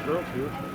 girls here.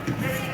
Good.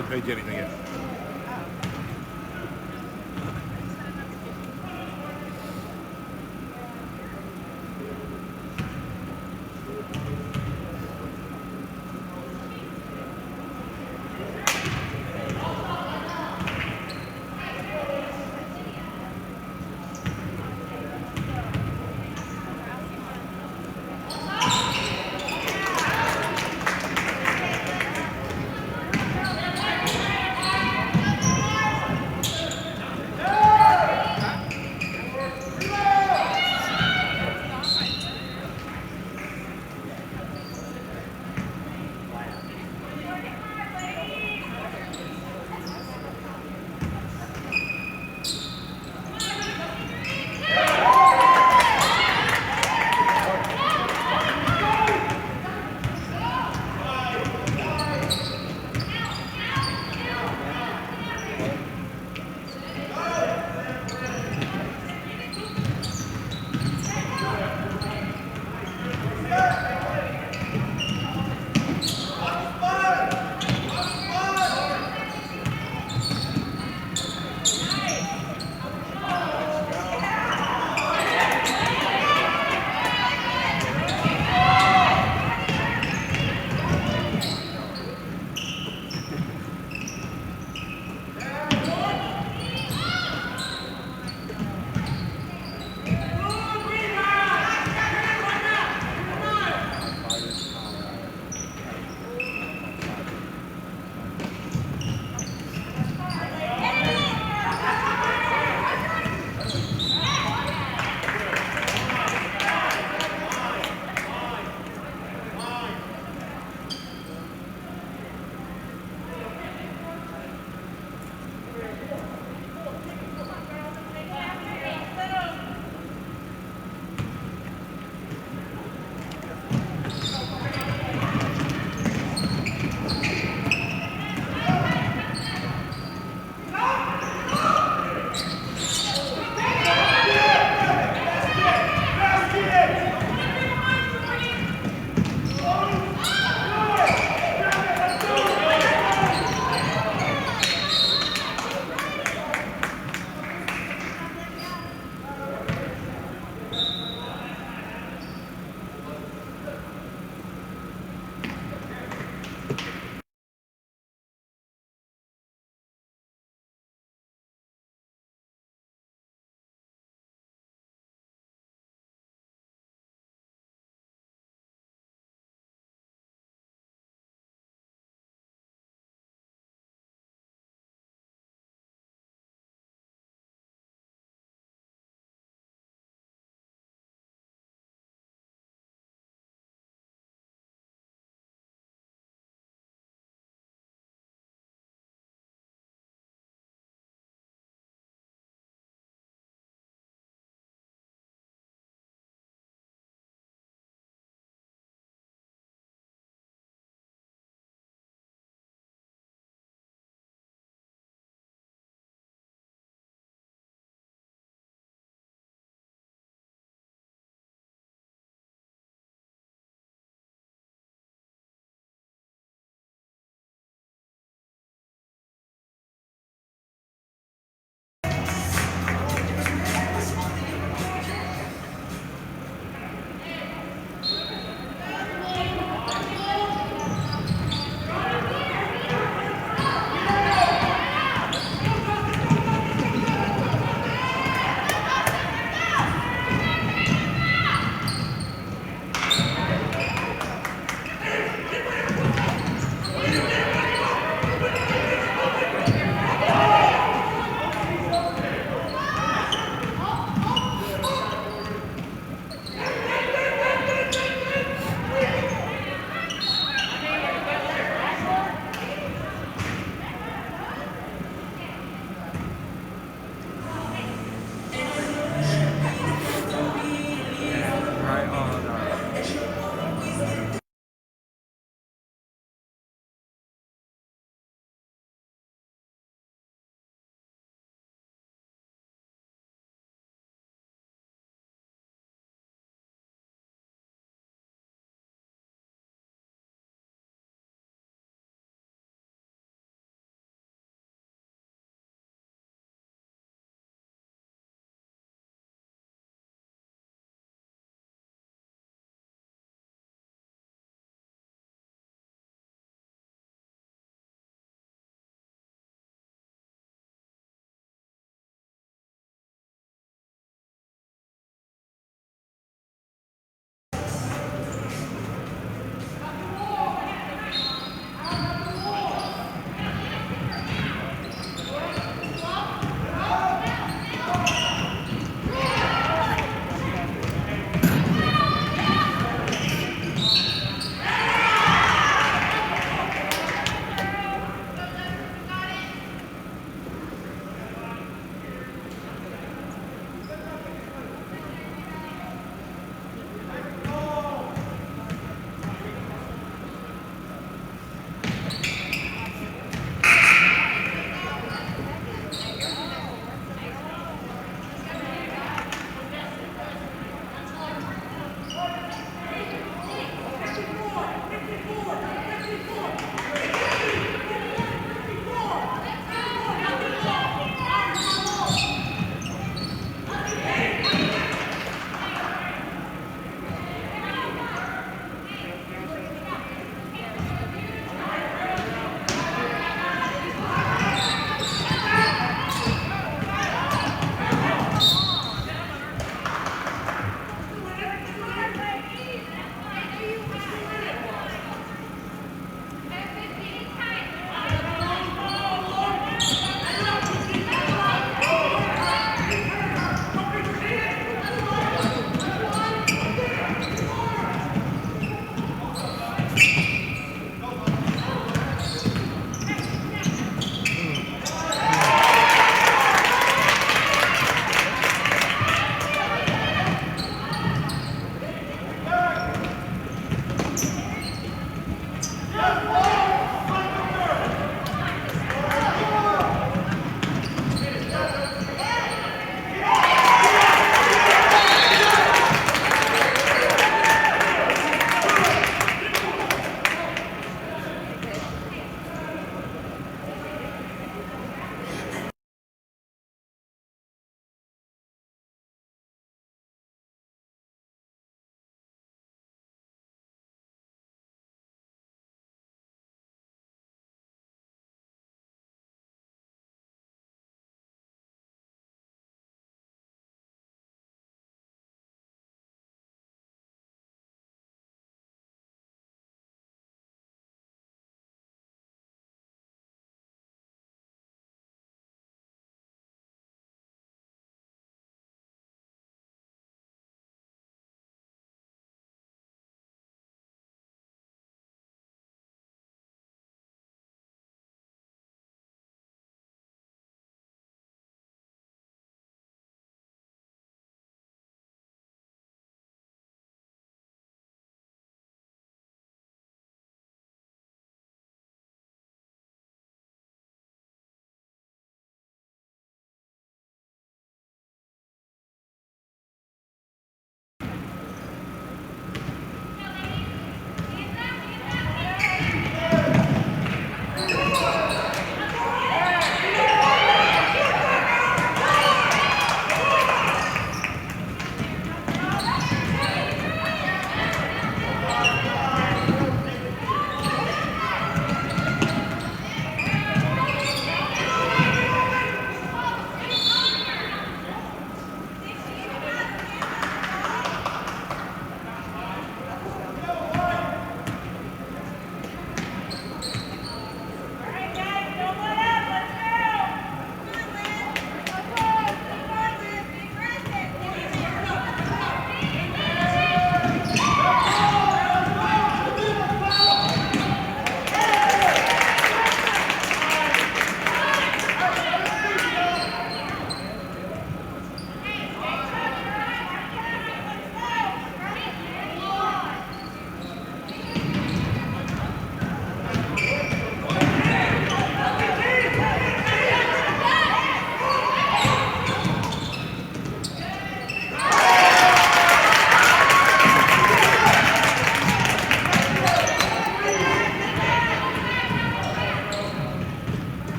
hadn't paid you anything yet.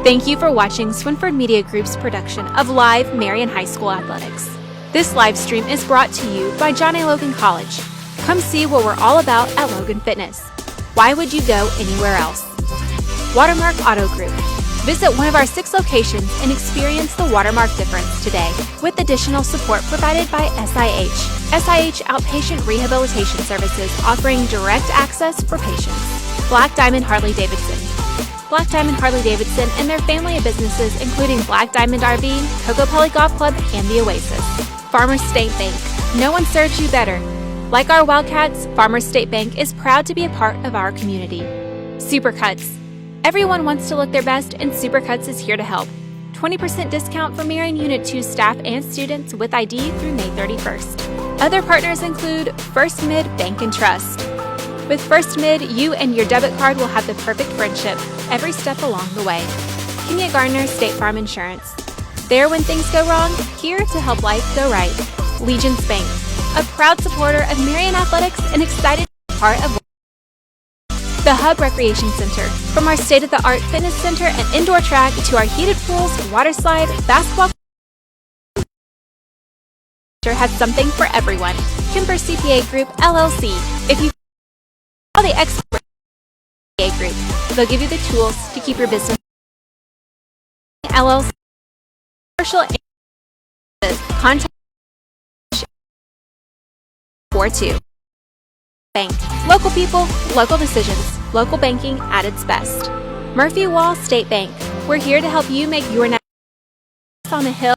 Thank you for watching Swinford Media Group's production of live Marion High School athletics. This live stream is brought to you by John A. Logan College. Come see what we're all about at Logan Fitness. Why would you go anywhere else? Watermark Auto Group. Visit one of our 6 locations and experience the Watermark difference today with additional support provided by SIH. SIH Outpatient Rehabilitation Services offering direct access for patients. Black Diamond Harley-Davidson. Black Diamond Harley-Davidson and their family of businesses including Black Diamond RV, Coco Pelly Golf Club, and the Oasis. Farmers State Bank. No one serves you better. Like our Wildcats, Farmers State Bank is proud to be a part of our community. Supercuts. Everyone wants to look their best and Supercuts is here to help. 20% discount for Marion Unit 2 staff and students with ID through May 31st. Other partners include First Mid Bank and Trust. With First Mid, you and your debit card will have the perfect friendship every step along the way. King & Gardner State Farm Insurance. There when things go wrong, here to help life go right. Legence Bank, a proud supporter of Marion Athletics and excited to be part of the Hub Recreation Center. From our state-of-the-art fitness center and indoor track to our heated pools, water slide, basketball has something for everyone. Kemper CPA Group, LLC. If you call the expert CPA Group, they'll give you the tools to keep your business LLC. Commercial contact 42. Bank. Local people, local decisions. Local banking at its best. Murphy Wall State Bank. We're here to help you make your next on the hill.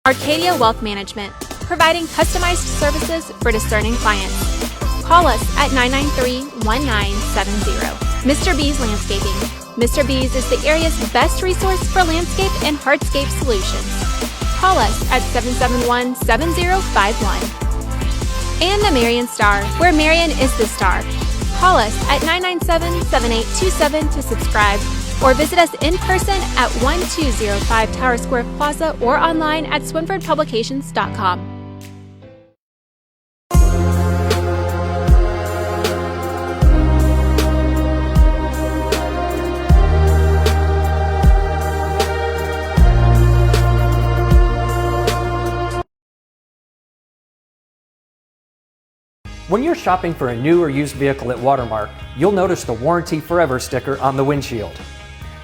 Arcadia Wealth Management. Providing customized services for discerning clients. Call us at 993-1970. Mr. B's Landscaping. Mr. B's is the area's best resource for landscape and hardscape solutions. Call us at 771-7051. And the Marion Star, where Marion is the star. Call us at 997-7827 to subscribe or visit us in person at 1205 Tower Square Plaza or online at swinfordpublications.com. When you're shopping for a new or used vehicle at Watermark, you'll notice the Warranty Forever sticker on the windshield.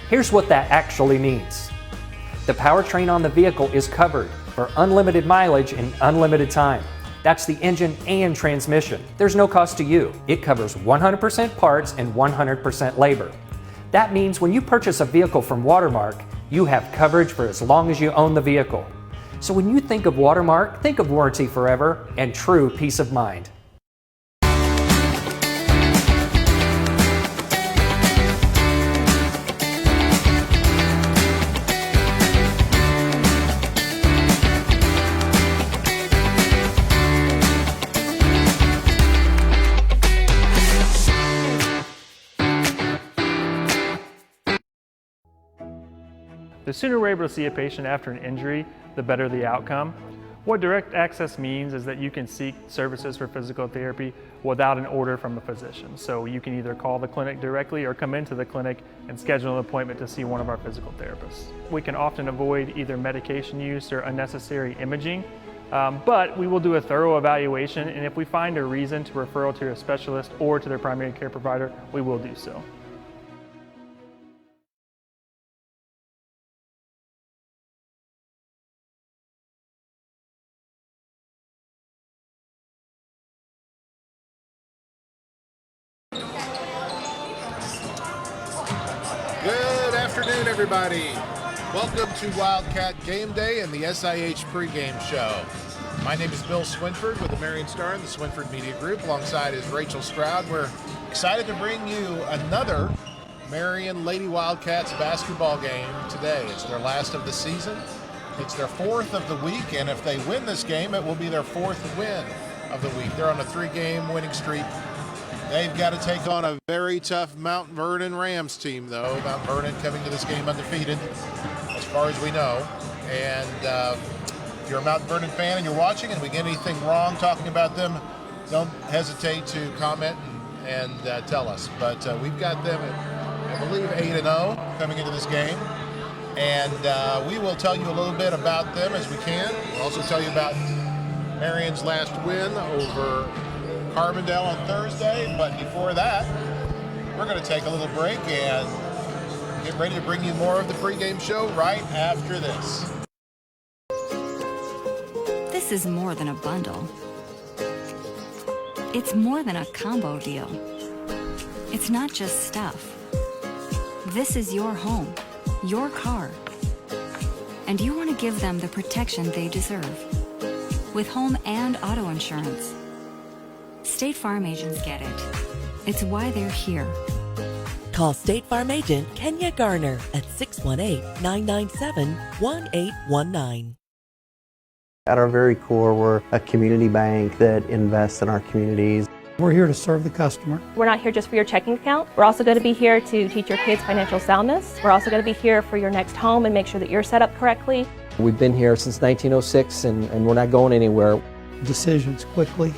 Here's what that actually means. The powertrain on the vehicle is covered for unlimited mileage and unlimited time. That's the engine and transmission. There's no cost to you. It covers 100% parts and 100% labor. That means when you purchase a vehicle from Watermark, you have coverage for as long as you own the vehicle. So when you think of Watermark, think of Warranty Forever and true peace of mind. The sooner we're able to see a patient after an injury, the better the outcome. What direct access means is that you can seek services for physical therapy without an order from a physician. So you can either call the clinic directly or come into the clinic and schedule an appointment to see one of our physical therapists. We can often avoid either medication use or unnecessary imaging, but we will do a thorough evaluation, and if we find a reason to referral to a specialist or to their primary care provider, we will do so. Good afternoon, everybody. Welcome to Wildcat Game Day and the SIH pregame show. My name is Bill Swinford with the Marion Star and the Swinford Media Group. Alongside is Rachel Stroud. We're excited to bring you another Marion Lady Wildcats basketball game today. It's their last of the season. It's their 4th of the week, and if they win this game, it will be their 4th win of the week. They're on a 3-game winning streak. They've got to take on a very tough Mount Vernon Rams team, though. Mount Vernon coming to this game undefeated, as far as we know. And if you're a Mount Vernon fan and you're watching and we get anything wrong talking about them, don't hesitate to comment and tell us. But we've got them I believe, 8-0 coming into this game. And we will tell you a little bit about them as we can. We'll also tell you about Marion's last win over Carbondale on Thursday. But before that, we're going to take a little break and get ready to bring you more of the pregame show right after this. This is more than a bundle. It's more than a combo deal. It's not just stuff. This is your home, your car. And you want to give them the protection they deserve. With home and auto insurance. State Farm agents get it. It's why they're here. Call State Farm agent Kenya Garner at 618-997-1819. At our very core, we're a community bank that invests in our communities. We're here to serve the customer. We're not here just for your checking account. We're also going to be here to teach your kids financial soundness. We're also going to be here for your next home and make sure that you're set up correctly. We've been here since 1906 and we're not going anywhere. Decisions quickly,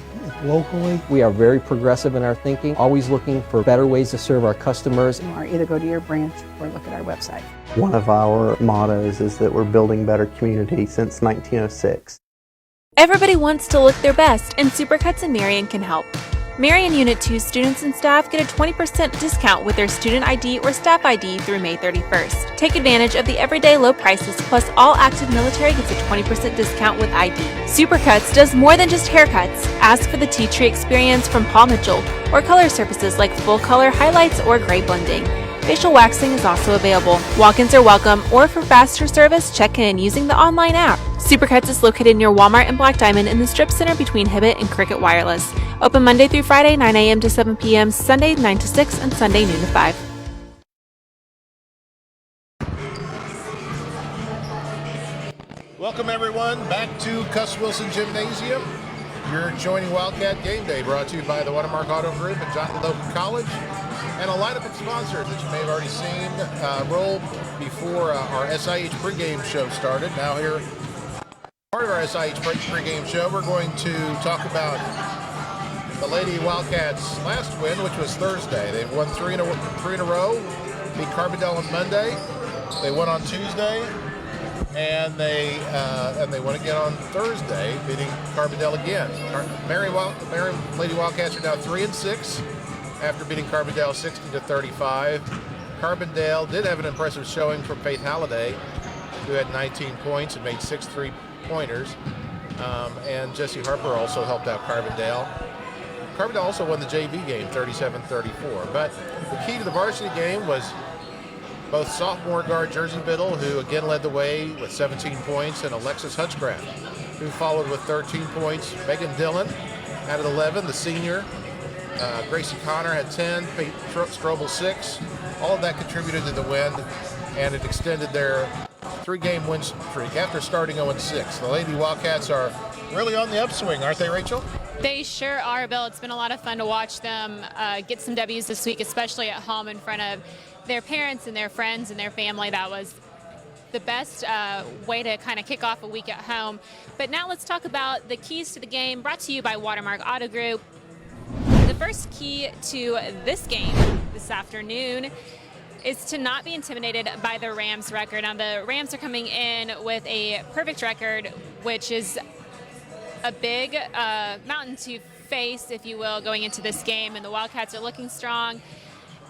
locally. We are very progressive in our thinking, always looking for better ways to serve our customers. Or either go to your branch or look at our website. One of our mottos is that we're building better community since 1906. Everybody wants to look their best, and Supercuts in Marion can help. Marion Unit 2 students and staff get a 20% discount with their student ID or staff ID through May 31st. Take advantage of the everyday low prices, plus all active military gets a 20% discount with ID. Supercuts does more than just haircuts. Ask for the tea tree experience from Paul Mitchell, or color services like full color highlights or gray blending. Facial waxing is also available. Walk-ins are welcome, or for faster service, check in using the online app. Supercuts is located near Walmart and Black Diamond in the strip center between Hibbett and Cricket Wireless. Open Monday through Friday, 9 a.m. to 7 p.m., Sunday 9 to 6, and Sunday noon to 5. Welcome everyone back to Cuss Wilson Gymnasium. You're joining Wildcat Game Day, brought to you by the Watermark Auto Group and Johnson Logan College. And a lineup of sponsors that you may have already seen roll before our SIH pregame show started. Now here, part of our SIH pregame show, we're going to talk about the Lady Wildcats' last win, which was Thursday. They've won three in a row, beat Carbondale on Monday. They won on Tuesday, and they won again on Thursday, beating Carbondale again. Marion Lady Wildcats are now 3-6. After beating Carbondale 60-35. Carbondale did have an impressive showing from Faith Halliday, who had 19 points and made 6 3-pointers. And Jesse Harper also helped out Carbondale. Carbondale also won the JV game 37-34. But the key to the varsity game was both sophomore guard Jersey Biddle, who again led the way with 17 points, and Alexis Hutchcraft, who followed with 13 points. Megan Dillon added 11, the senior. Gracie Connor had 10, Pete Strobel 6. All of that contributed to the win, and it extended their 3-game win streak after starting 0-6. The Lady Wildcats are really on the upswing, aren't they, Rachel? They sure are, Bill. It's been a lot of fun to watch them get some W's this week, especially at home in front of their parents and their friends and their family. That was the best way to kind of kick off a week at home. But now let's talk about the keys to the game, brought to you by Watermark Auto Group. The first key to this game this afternoon is to not be intimidated by the Rams record. Now, the Rams are coming in with a perfect record, which is a big mountain to face, if you will, going into this game. And the Wildcats are looking strong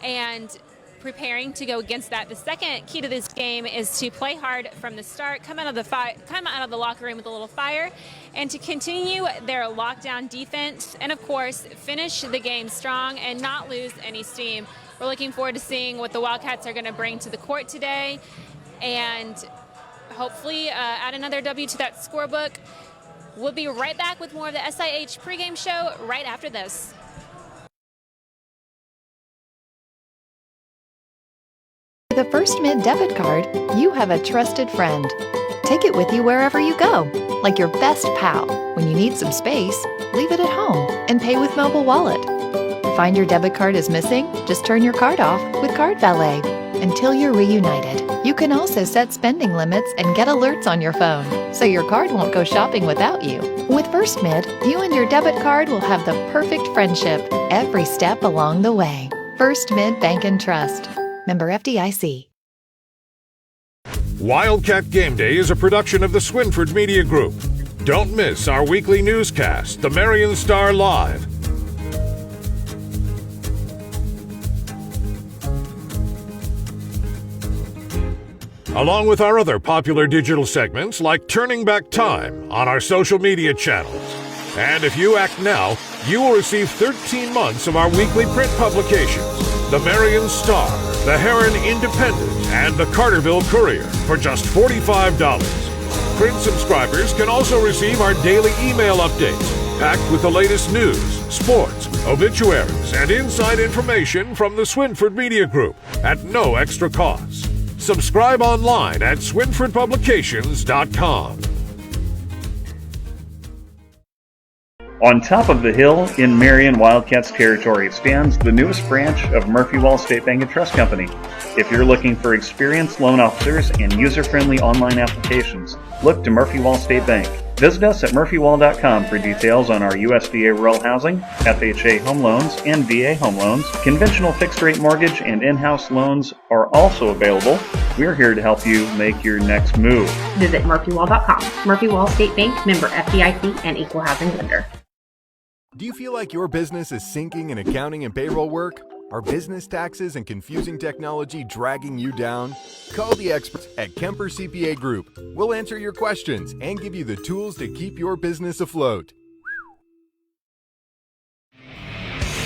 and preparing to go against that. The second key to this game is to play hard from the start, come out of the locker room with a little fire, and to continue their lockdown defense, and of course finish the game strong and not lose any steam. We're looking forward to seeing what the Wildcats are going to bring to the court today, and hopefully add another W to that scorebook. We'll be right back with more of the SIH pregame show right after this. With a First Mid debit card, you have a trusted friend. Take it with you wherever you go, like your best pal. When you need some space, leave it at home and pay with Mobile Wallet. Find your debit card is missing? Just turn your card off with Card Valet until you're reunited. You can also set spending limits and get alerts on your phone, so your card won't go shopping without you. With First Mid, you and your debit card will have the perfect friendship every step along the way. First Mid Bank and Trust. Member FDIC. Wildcat Game Day is a production of the Swinford Media Group. Don't miss our weekly newscast, the Marion Star Live. Along with our other popular digital segments like Turning Back Time on our social media channels. And if you act now, you will receive 13 months of our weekly print publications, the Marion Star, the Heron Independent, and the Carterville Courier for just $45. Print subscribers can also receive our daily email updates, packed with the latest news, sports, obituaries, and inside information from the Swinford Media Group at no extra cost. Subscribe online at swinfordpublications.com. On top of the hill in Marion Wildcats territory stands the newest branch of Murphy Wall State Bank and Trust Company. If you're looking for experienced loan officers and user-friendly online applications, look to Murphy Wall State Bank. Visit us at murphywall.com for details on our USDA rural housing, FHA home loans, and VA home loans. Conventional fixed-rate mortgage and in-house loans are also available. We're here to help you make your next move. Visit murphywall.com. Murphy Wall State Bank, member FDIC, and equal housing lender. Do you feel like your business is sinking in accounting and payroll work? Are business taxes and confusing technology dragging you down? Call the experts at Kemper CPA Group. We'll answer your questions and give you the tools to keep your business afloat.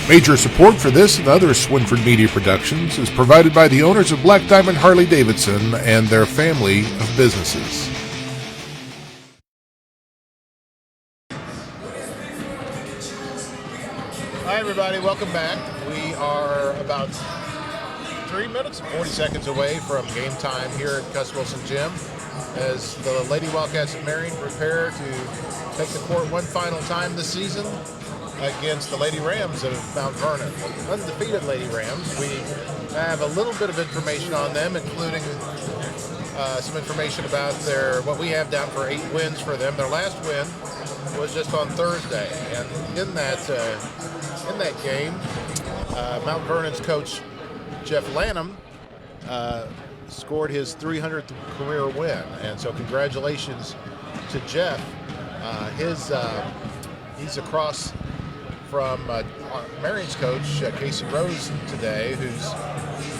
Major support for this and other Swinford Media productions is provided by the owners of Black Diamond Harley-Davidson and their family of businesses. Hi, everybody. Welcome back. We are about 3 minutes and 40 seconds away from game time here at Cuss Wilson Gym as the Lady Wildcats of Marion prepare to take the court one final time this season against the Lady Rams of Mount Vernon. Undefeated Lady Rams. We have a little bit of information on them, including some information about what we have down for 8 wins for them. Their last win was just on Thursday, and in that game, Mount Vernon's coach Jeff Lanham scored his 300th career win, and so congratulations to Jeff. He's across from Marion's coach Casey Rose today, who's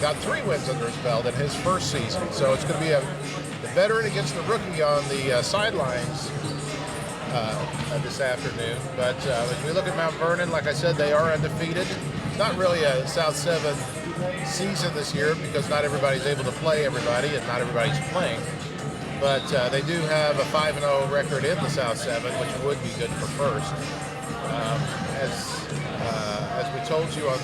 got 3 wins under his belt in his first season. So it's going to be the veteran against the rookie on the sidelines this afternoon. But as we look at Mount Vernon, like I said, they are undefeated. It's not really a South 7 season this year because not everybody's able to play everybody and not everybody's playing. But they do have a 5-0 record in the South 7, which would be good for first. As we told you on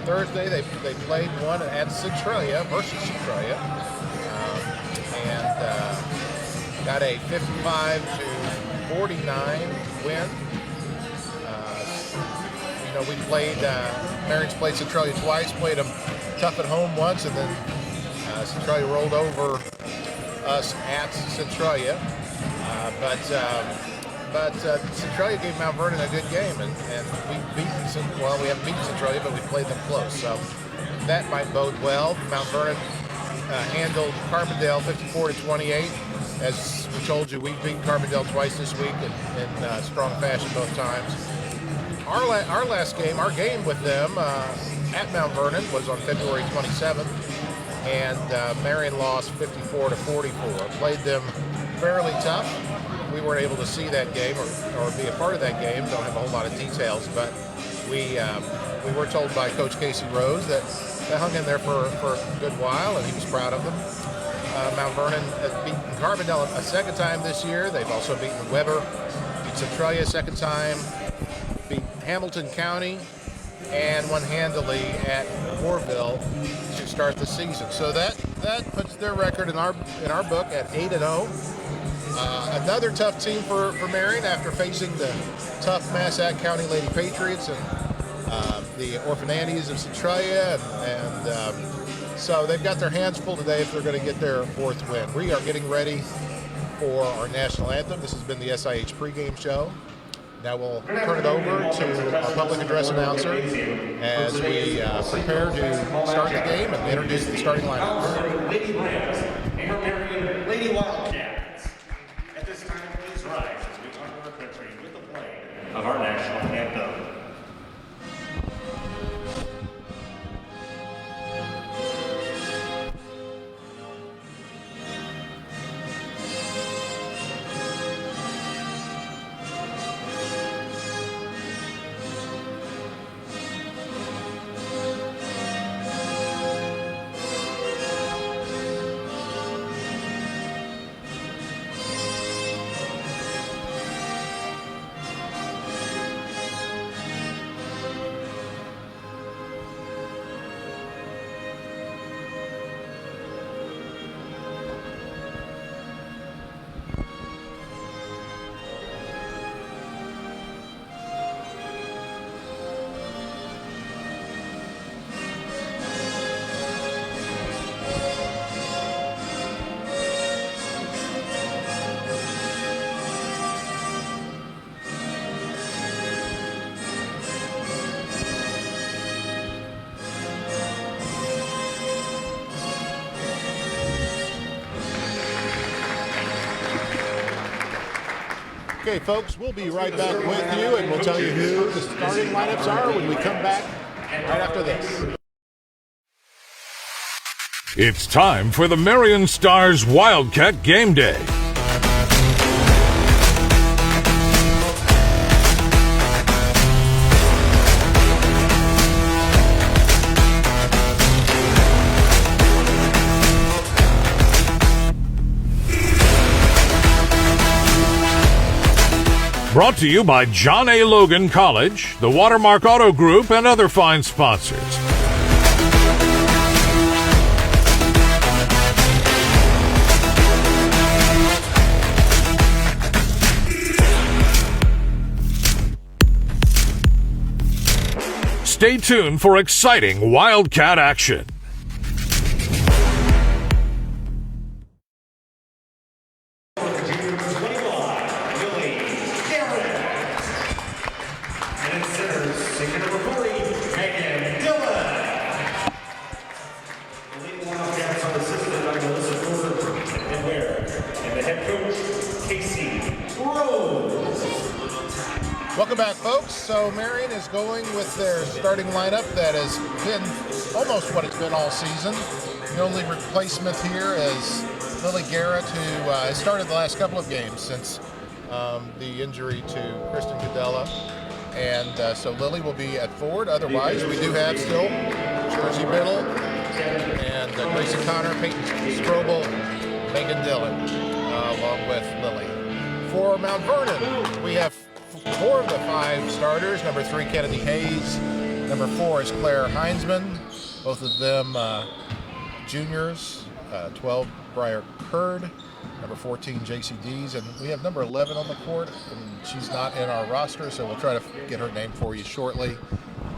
Thursday, they played one at Centralia versus Centralia and got a 55-49 win. We played, Marion's played Centralia twice, played them tough at home once, and then Centralia rolled over us at Centralia. But Centralia gave Mount Vernon a good game, and we haven't beaten Centralia, but we played them close. So that might bode well. Mount Vernon handled Carbondale 54-28. As we told you, we've beaten Carbondale twice this week in strong fashion both times. Our last game, our game with them at Mount Vernon was on February 27th, and Marion lost 54-44. Played them fairly tough. We weren't able to see that game or be a part of that game. Don't have a whole lot of details, but we were told by Coach Casey Rose that they hung in there for a good while, and he was proud of them. Mount Vernon has beaten Carbondale a second time this year. They've also beaten Weber, beat Centralia a second time, beat Hamilton County, and won handily at Warville to start the season. So that puts their record in our book at 8-0. Another tough team for Marion after facing the tough Massac County Lady Patriots and the Orphan Annies of Centralia, and so they've got their hands full today if they're going to get their 4th win. We are getting ready for our national anthem. This has been the SIH pregame show. Now we'll turn it over to our public address announcer as we prepare to start the game and introduce the starting lineup. Lady Rams and her Marion Lady Wildcats. At this time, please rise as we honor our country with the playing of our national anthem. Okay, folks, we'll be right back with you, and we'll tell you who the starting lineups are when we come back right after this. It's time for the Marion Stars Wildcat Game Day. Brought to you by John A. Logan College, the Watermark Auto Group, and other fine sponsors. Stay tuned for exciting Wildcat action. Welcome back, folks. So Marion is going with their starting lineup that has been almost what it's been all season. The only replacement here is Lily Garrett, who has started the last couple of games since the injury to Kristen Cadella. And so Lily will be at forward. Otherwise, we do have still Jersey Biddle and Gracie Connor, Peyton Strobel, Megan Dillon, along with Lily. For Mount Vernon, we have 4 of the 5 starters. Number 3, Kennedy Hayes. Number 4 is Claire Heinzman. Both of them juniors. 12, Briar Curd. Number 14, JC Dees. And we have number 11 on the court, and she's not in our roster, so we'll try to get her name for you shortly.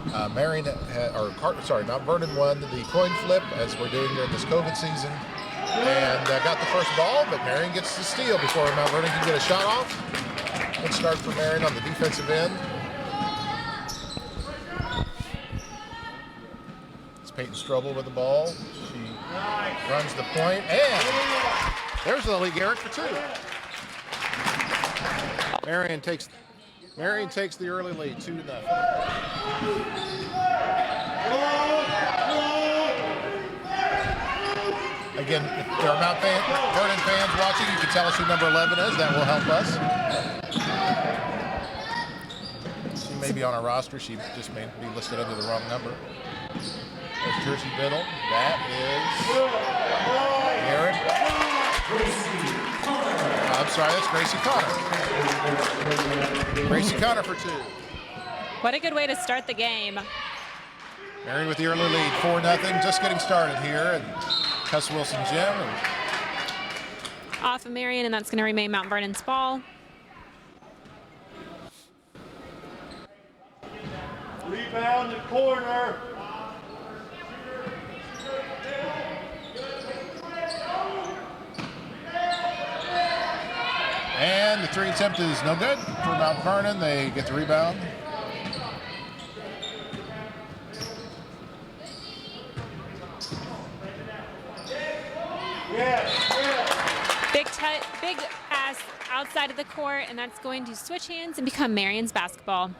Mount Vernon won the coin flip, as we're doing during this COVID season, and got the first ball, but Marion gets the steal before Mount Vernon can get a shot off. Good start for Marion on the defensive end. It's Peyton Strobel with the ball. She runs the point, and there's Lily Garrett for 2. Marion takes the early lead, 2-0. Again, if there are Mount Vernon fans watching, you can tell us who number 11 is. That will help us. She may be on our roster. She just may be listed under the wrong number. There's Jersey Biddle. That is Garrett. I'm sorry, that's Gracie Connor. Gracie Connor for 2. What a good way to start the game. Marion with the early lead, 4-0. Just getting started here. And Cuss Wilson Gym. And off of Marion, and that's going to remain Mount Vernon's ball. Rebound the corner. And the three attempt is no good for Mount Vernon. They get the rebound. Big pass outside of the court, and that's going to switch hands and become Marion's basketball.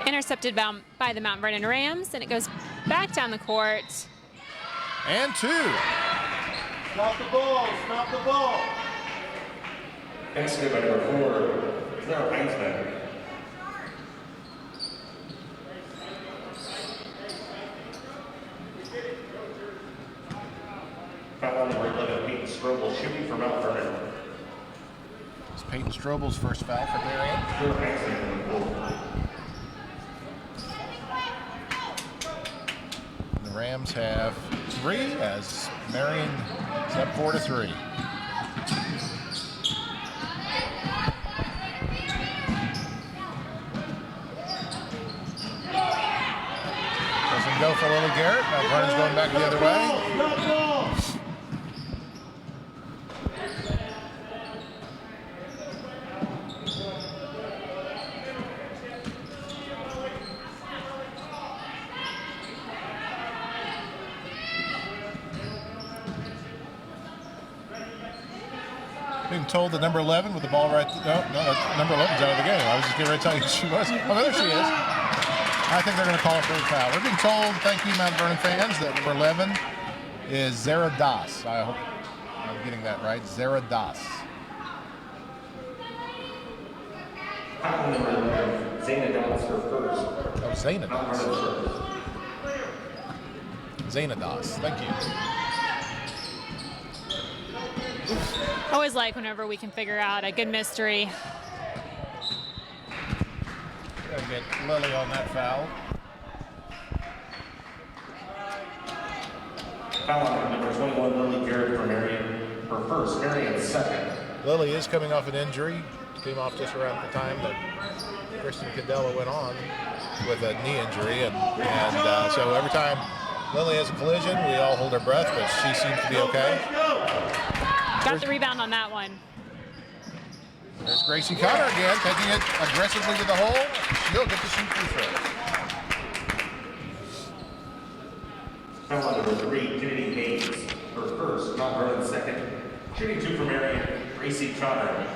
Intercepted by the Mount Vernon Rams, and it goes back down the court. And two. Stop the ball, stop the ball. Basket by number 4, Claire Heinzman. Foul on number 11, Peyton Strobel, shooting for Mount Vernon. It's Peyton Strobel's first foul for Marion. Claire Heinzman. The Rams have 3 as Marion is up 4-3. Doesn't go for Lily Garrett. Mount Vernon's going back the other way. Being told that number 11 with the ball right. No, number 11's out of the game. I was just getting ready to tell you she was. Oh, there she is. I think they're going to call it for a foul. We're being told, thank you, Mount Vernon fans, that number 11 is Zara Das. I hope I'm getting that right. Zara Das. Foul number 11, Zayna Das for first. Oh, Zayna Das. Zayna Das. Thank you. Always like whenever we can figure out a good mystery. Gotta get Lily on that foul. Foul on number 21, Lily Garrett for Marion. Her first, Marion's second. Lily is coming off an injury. Came off just around the time that Kristen Candela went on with a knee injury. And so every time Lily has a collision, we all hold our breath, but she seems to be okay. Got the rebound on that one. There's Gracie Connor again, taking it aggressively to the hole. She'll get the shoot free throw. Foul on number 3, Kennedy Hayes. Her first, Mount Vernon second. Shooting 2 for Marion, Gracie Connor.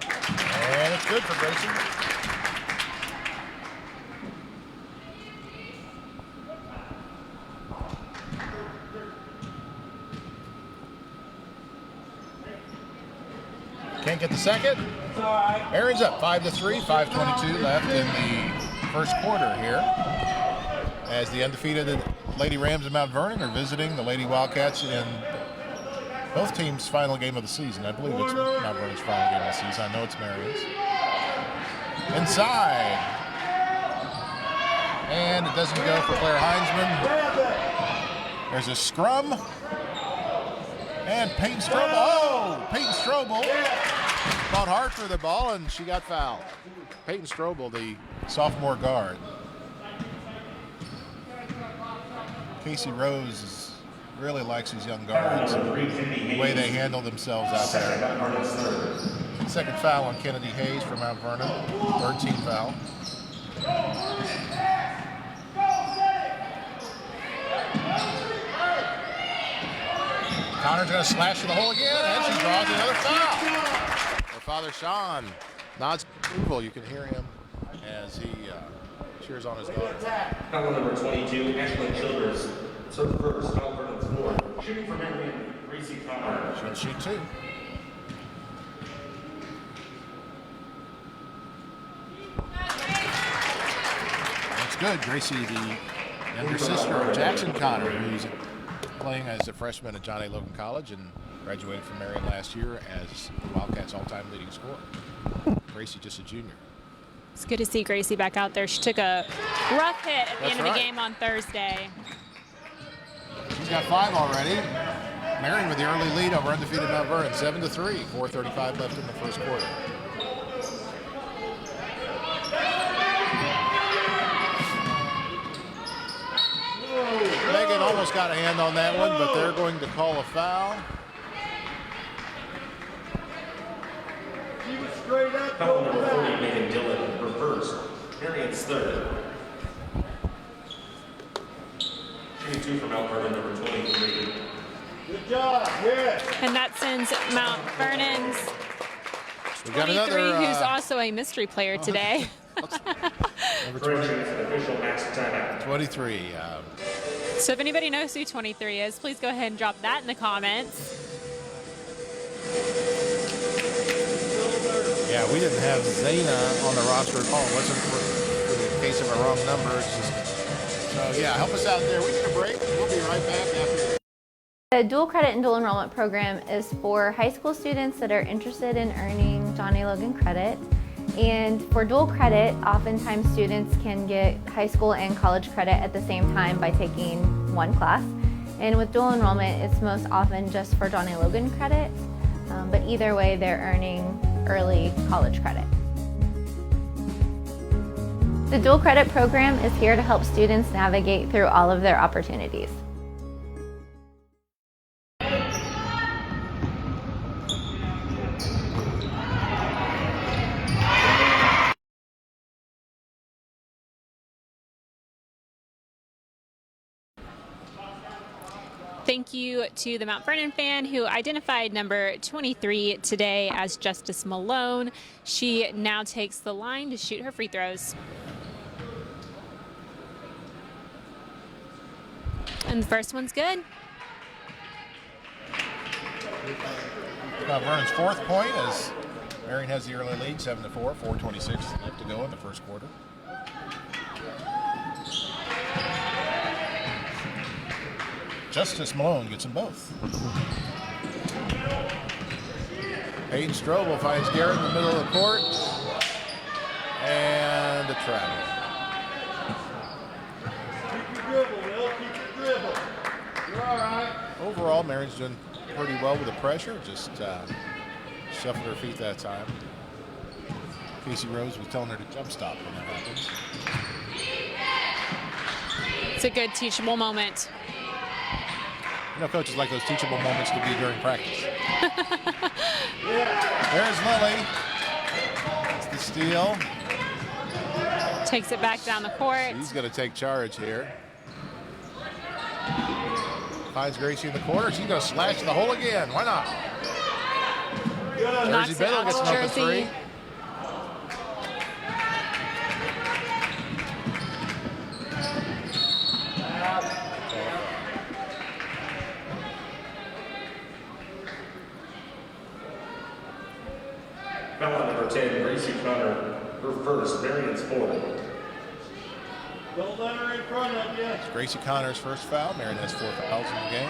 And it's good for Gracie. Can't get the second. Marion's up 5-3, 5:22 left in the first quarter here. As the undefeated Lady Rams of Mount Vernon are visiting the Lady Wildcats in both teams' final game of the season. I believe it's Mount Vernon's final game of the season. I know it's Marion's. Inside. And it doesn't go for Claire Heinzman. There's a scrum. And Peyton Strobel. Oh, Peyton Strobel fought hard for the ball, and she got fouled. Peyton Strobel, the sophomore guard. Casey Rose really likes his young guards, the way they handle themselves out there. Second foul on Kennedy Hayes for Mount Vernon, third team foul. Connor's going to slash to the hole again, and she draws another foul. Her father, Sean, nods approval. You can hear him as he cheers on his daughter. Foul number 22, Ashlyn Childers. Serve first, Mount Vernon's fourth. Shooting for Marion, Gracie Connor. She'll shoot 2. That's good. Gracie, the younger sister of Jackson Connor, who's playing as a freshman at John A. Logan College and graduated from Marion last year as Wildcats' all-time leading scorer. Gracie just a junior. It's good to see Gracie back out there. She took a rough hit at the end of the game on Thursday. She's got 5 already. Marion with the early lead over undefeated Mount Vernon, 7-3, 4:35 left in the first quarter. Megan almost got a hand on that one, but they're going to call a foul. Foul number 40, Megan Dillon, her first. Marion's third. 22 from Mount Vernon, number 23. Good job, yes. And that sends Mount Vernon's We got 23, another, who's also a mystery player today. Number 23. So if anybody knows who 23 is, please go ahead and drop that in the comments. Yeah, we didn't have Zayna on the roster at all. It wasn't for the case of a wrong number. It's just, so yeah, help us out there. We need a break. We'll be right back after. The dual credit and dual enrollment program is for high school students that are interested in earning John A. Logan credit. And for dual credit, oftentimes students can get high school and college credit at the same time by taking one class. And with dual enrollment, it's most often just for John A. Logan credit. But either way, they're earning early college credit. The dual credit program is here to help students navigate through all of their opportunities. Thank you to the Mount Vernon fan who identified number 23 today as Justice Malone. She now takes the line to shoot her free throws. And the first one's good. Mount Vernon's fourth point as Marion has the early lead, 7-4, 4:26 left to go in the first quarter. Justice Malone gets them both. Hayden Strobel finds Garrett in the middle of the court. And a travel. Keep your dribble, Will. Keep your dribble. You're all right. Overall, Marion's doing pretty well with the pressure. Just shuffled her feet that time. Casey Rose was telling her to jump stop when that happens. It's a good teachable moment. You know, coaches like those teachable moments to be during practice. There's Lily. It's the steal. Takes it back down the court. He's going to take charge here. Finds Gracie in the corner. She's going to slash the hole again. Why not? Jersey Biddle gets another three. Foul number 10, Gracie Connor, her first, Marion's fourth. Don't let her in front of you. It's Gracie Connor's first foul. Marion has 4 fouls in the game.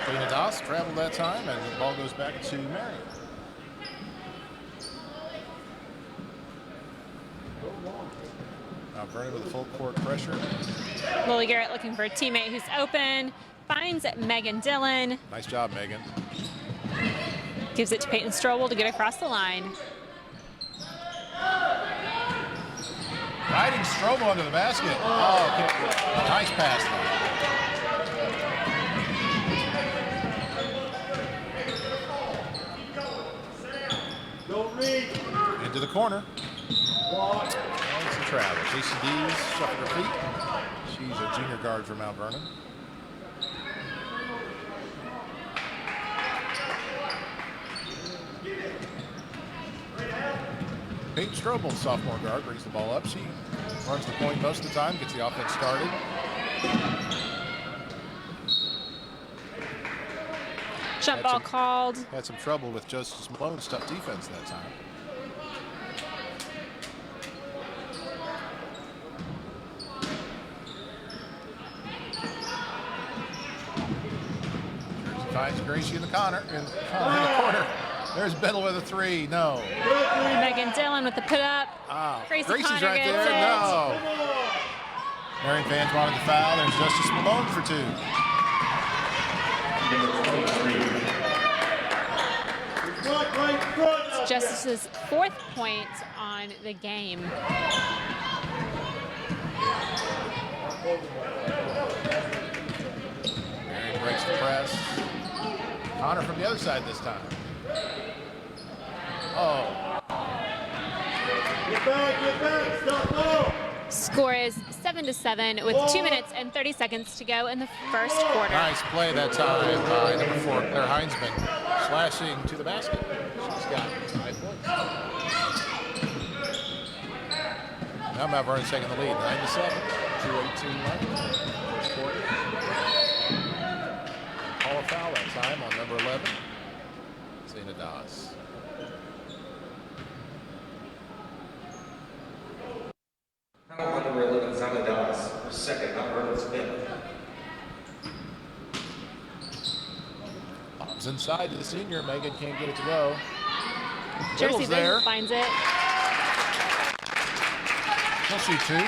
Dana Doss traveled that time, and the ball goes back to Marion. Now Vernon with a full court pressure. Lily Garrett looking for a teammate who's open. Finds Megan Dillon. Nice job, Megan. Gives it to Peyton Strobel to get across the line. Riding Strobel under the basket. Oh, okay. Nice pass there. Don't reach. Into the corner. And it's a travel. Casey Dees shuffled her feet. She's a junior guard for Mount Vernon. Peyton Strobel, sophomore guard, brings the ball up. She runs the point most of the time, gets the offense started. Jump ball called. Had some trouble with Justice Malone's tough defense that time. Jersey finds Gracie in the corner. In the corner. There's Biddle with a three. No. Megan Dillon with the put up. Oh, Gracie Gracie's Connor right gets there. it. No. Marion fans wanted the foul. There's Justice Malone for 2. It's Justice's 4th point on the game. Marion breaks the press. Connor from the other side this time. Oh. Get back, stop low. Score is 7-7 with 2 minutes and 30 seconds to go in the first quarter. Nice play that time by number 4, Claire Heinzman, slashing to the basket. She's got 5 points. Now Mount Vernon's taking the lead, 9-7, 2:18 left. First quarter. Call a foul that time on number 11, Zena Dawes. Foul on number 11, Zena Dawes. Her second, Mount Vernon's 5th. Bob's inside to the senior. Megan can't get it to go. Jersey there. Finds it. She'll shoot 2.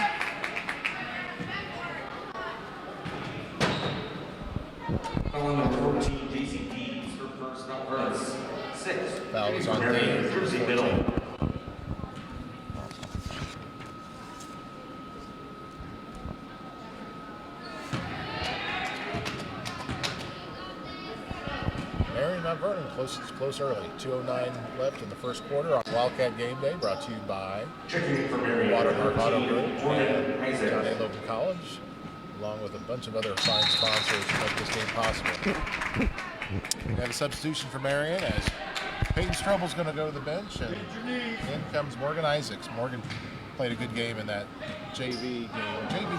Foul on number 14, JCP. Her first, Mount Vernon's 6th. Foul was on Marion, Jersey middle. Marion Mount Vernon close early. 2:09 left in the first quarter on Wildcat Game Day, brought to you by Watermark Auto Group and John A. Logan College, along with a bunch of other fine sponsors to make this game possible. We have a substitution for Marion as Peyton Strobel's going to go to the bench, and in comes Morgan Isaacs. Morgan played a good game in that JV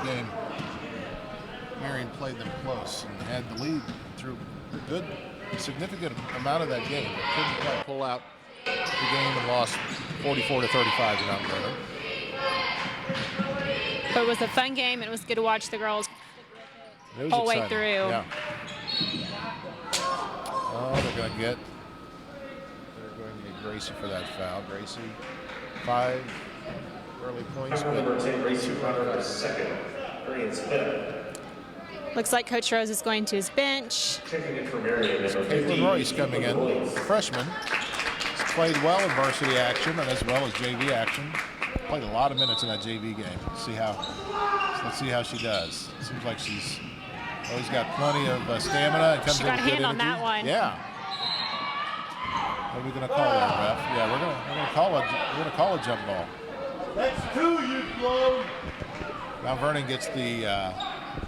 game. Marion played them close and had the lead through a good, significant amount of that game, but couldn't quite pull out the game and lost 44-35 to Mount Vernon. But it was a fun game, and it was good to watch the girls all the way through. Yeah. Oh, they're going to get Gracie for that foul. Gracie, 5 early points. Number 10, Gracie Connor, her second. Marion's 5th. Looks like Coach Rose is going to his bench. Checking in for Marion. Caitlin Royce coming in, freshman. She's played well in varsity action and as well as JV action. Played a lot of minutes in that JV game. Let's see how she does. Seems like she's always got plenty of stamina and comes She in got a with good hand on energy. that one. Yeah. What are we gonna call that, ref? Yeah, we're gonna call a jump ball. That's 2 you blow. Mount Vernon gets the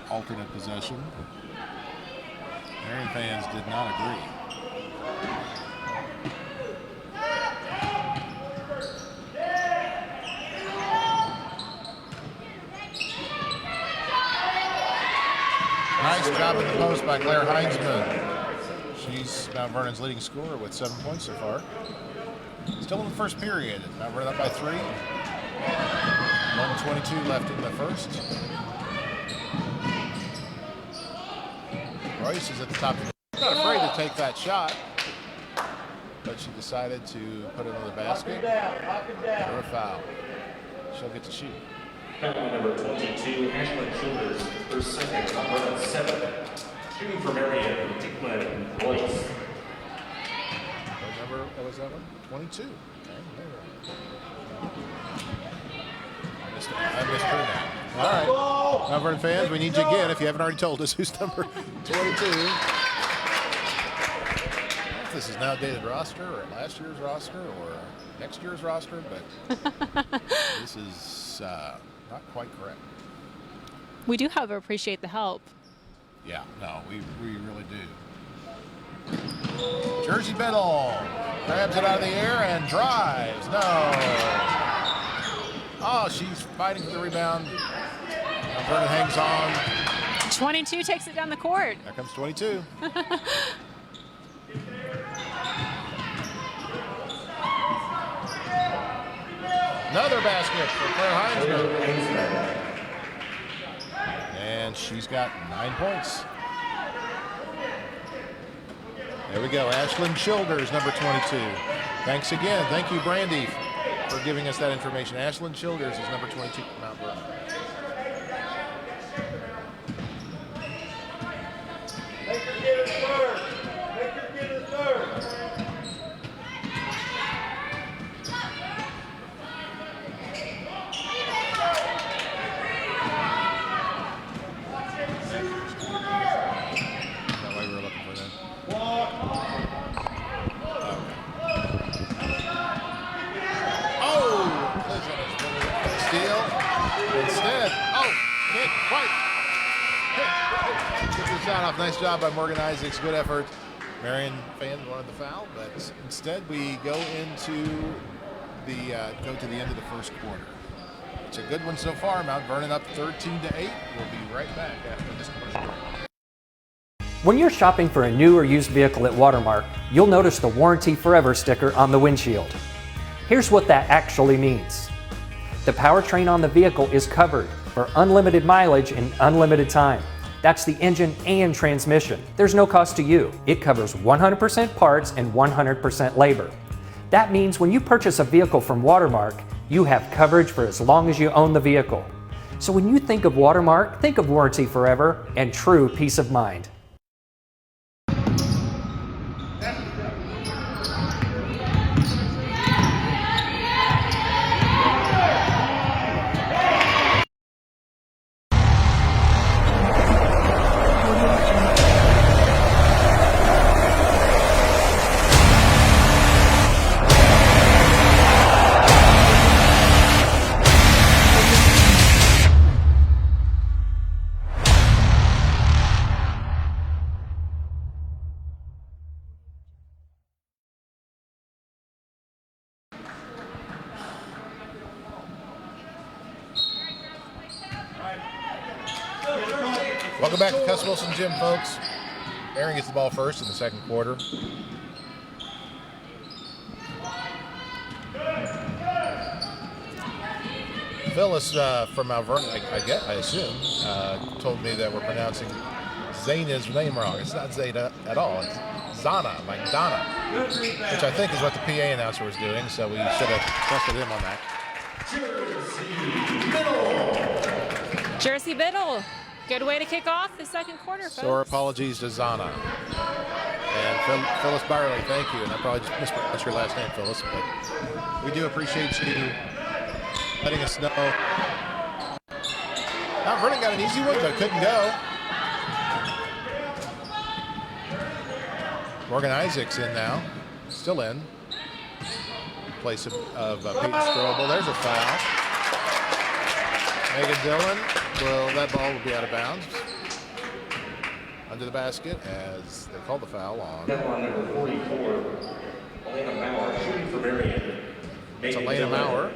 alternate possession. Marion fans did not agree. Nice job at the post by Claire Heinzman. She's Mount Vernon's leading scorer with 7 points so far. Still in the first period. Mount Vernon up by 3. 1:22 left in the first. Royce is at the top. Not afraid to take that shot, but she decided to put it in the basket for a foul. She'll get to shoot. Foul number 22, Ashlyn Childers, her second, Mount Vernon's 7th. Shooting for Marion, Dickman Royce. What number was that one? 22. Okay. I missed her now. All right. Mount Vernon fans, we need you again if you haven't already told us who's number 22. I don't know if this is now dated roster or last year's roster or next year's roster, but this is not quite correct. We do, however, appreciate the help. Yeah, no, we really do. Jersey Biddle grabs it out of the air and drives. No. Oh, she's fighting for the rebound. Vernon hangs on. 22 takes it down the court. There comes 22. Another basket for Claire Heinzman. And she's got 9 points. There we go. Ashlyn Childers, number 22. Thanks again. Thank you, Brandy, for giving us that information. Ashlyn Childers is number 22 for Mount Vernon. off. Nice job by Morgan Isaacs. Good effort. Marion fans wanted the foul, but instead we go into go to the end of the first quarter. It's a good one so far. Mount Vernon up 13-8. We'll be right back after this commercial break. When you're shopping for a new or used vehicle at Watermark, you'll notice the Warranty Forever sticker on the windshield. Here's what that actually means. The powertrain on the vehicle is covered for unlimited mileage and unlimited time. That's the engine and transmission. There's no cost to you. It covers 100% parts and 100% labor. That means when you purchase a vehicle from Watermark, you have coverage for as long as you own the vehicle. So when you think of Watermark, think of Warranty Forever and true peace of mind. Welcome back to Cuss Wilson Gym, folks. Marion gets the ball first in the second quarter. Phyllis from Mount Vernon, I assume, told me that we're pronouncing Zayna's name wrong. It's not Zayda at all. It's Zana, like Donna, which I think is what the PA announcer was doing, so we should have trusted him on that. Jersey Biddle. Good way to kick off the second quarter, folks. So our apologies to Zana. And Phyllis Byerly, thank you. And I probably just mispronounced your last name, Phyllis, but we do appreciate you letting us know. Mount Vernon got an easy one, but couldn't go. Morgan Isaacs in now. Still in. In place of Peyton Strobel. There's a foul. Megan Dillon. Well, that ball will be out of bounds. Under the basket as they call the foul on. Number 44, Elena Maurer, shooting for Marion. It's Elena Maurer.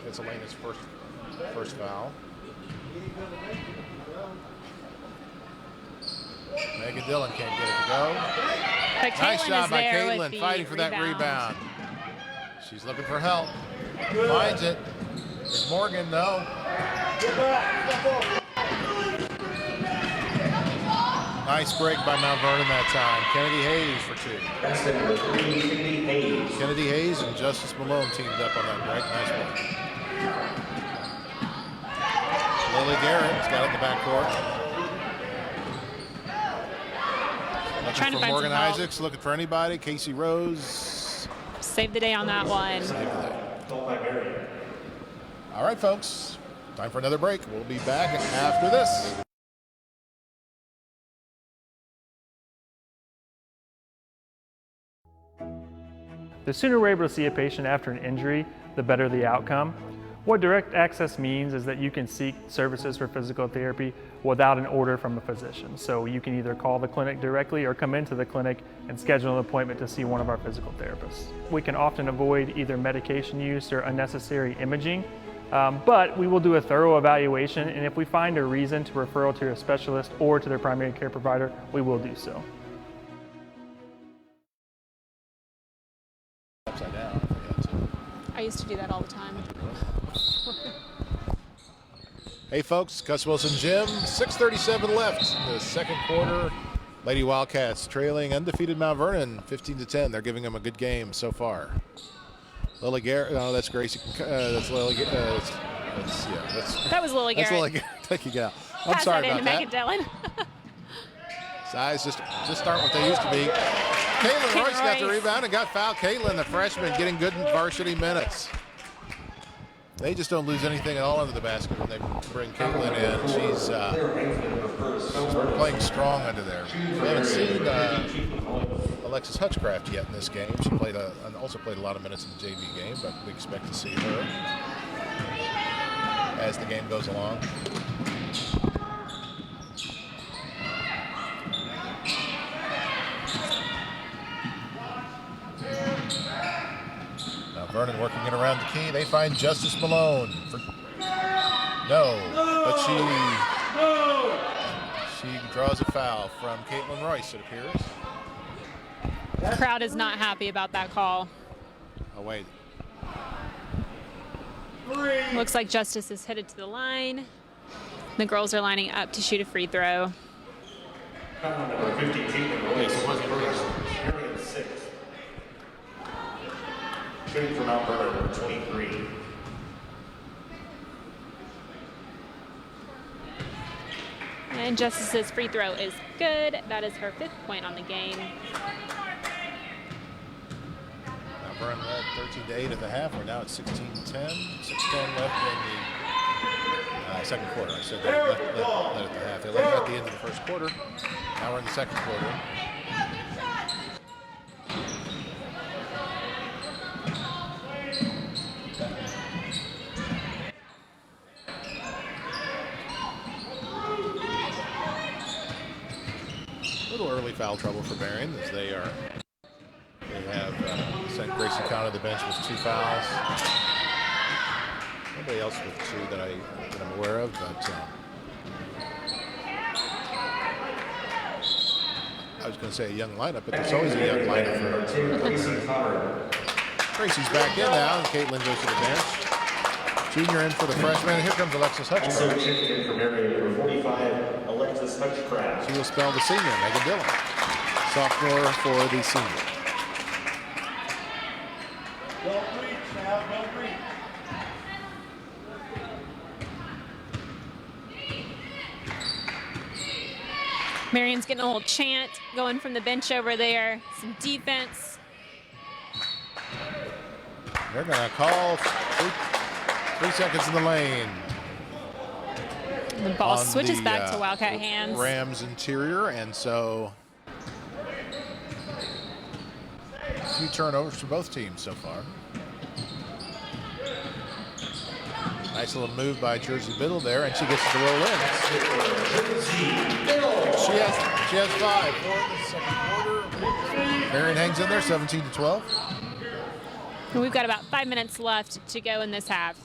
It's Elena's first foul. Megan Dillon can't get it to go. But nice Caitlin job is by there with Caitlin the fighting for that rebound. She's looking for help. Finds it. There's Morgan, though. Nice break by Mount Vernon that time. Kennedy Hayes for two. That's number 3, Cindy Hayes. Kennedy Hayes and Justice Malone teamed up on that break. Nice one. Lily Garrett's got it in the backcourt. Looking for Morgan Isaacs, looking for anybody. Casey Rose. Save the day on that one. Save the day. All right, folks. Time for another break. We'll be back after this. The sooner we're able to see a patient after an injury, the better the outcome. What direct access means is that you can seek services for physical therapy without an order from a physician. So you can either call the clinic directly or come into the clinic and schedule an appointment to see one of our physical therapists. We can often avoid either medication use or unnecessary imaging, but we will do a thorough evaluation, and if we find a reason to referral to a specialist or to their primary care provider, we will do so. Upside down. I used to do that all the time. Hey folks, Cuss Wilson Gym, 6:37 left in the second quarter. Lady Wildcats trailing undefeated Mount Vernon 15-10. They're giving them a good game so far. Lily Garrett, no, that's Gracie. That's Lily. That was Lily Garrett. That's Lily Garrett. Thank you, gal. I'm Pass sorry that about that. Megan Dillon. Size just aren't what they used to be. Caitlin Royce got the rebound and got fouled. Caitlin, the freshman, getting good varsity minutes. They just don't lose anything at all under the basket when they bring Caitlin in. She's playing strong under there. We haven't seen Alexis Hutchcraft yet in this game. She also played a lot of minutes in the JV game, but we expect to see her as the game goes along. Vernon working it around the key. They find Justice Malone. No, but she draws a foul from Caitlin Royce, it appears. The crowd is not happy about that call. Oh, wait. Looks like Justice is headed to the line. The girls are lining up to shoot a free throw. Number 50, Caitlin Royce. Marion 6. Shooting from Mount Vernon, number 23. And Justice's free throw is good. That is her 5th point on the game. Now Vernon led 13-8 at the half. We're now at 16-10. 6:10 left in the second quarter. I said they led at the half. They led at the end of the first quarter. Now we're in the second quarter. Early foul trouble for Marion as they have sent Gracie Conner to the bench with 2 fouls. Nobody else with 2 that I'm aware of, but I was going to say a young lineup, but there's always a young lineup for Gracie's back in now, and Caitlin goes to the bench. Junior in for the freshman, and here comes Alexis Hutchcraft. Also checking in for Marion, number 45, Alexis Hutchcraft. She will spell the senior, Megan Dillon. Sophomore for the senior. Don't reach now, don't reach. Marion's getting a little chant going from the bench over there. Some defense. They're going to call 3 seconds in the lane. The ball switches back to Wildcat hands. Rams interior, and so a few turnovers for both teams so far. Nice little move by Jersey Biddle there, and she gets to roll in. She has 5 for the second quarter. Marion hangs in there, 17-12. And we've got about 5 minutes left to go in this half.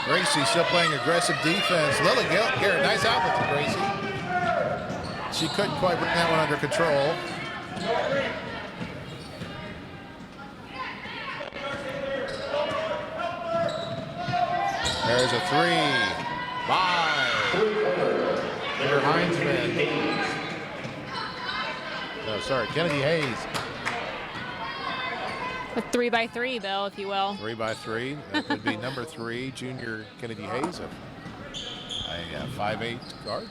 Gracie still playing aggressive defense. Lily Garrett, nice outlet to Gracie. She couldn't quite bring that one under control. There's a 3 by Heinzman. No, sorry, Kennedy Hayes. A 3x3, Bill, if you will. 3x3. That could be number 3, junior Kennedy Hayes, a 5'8" guard.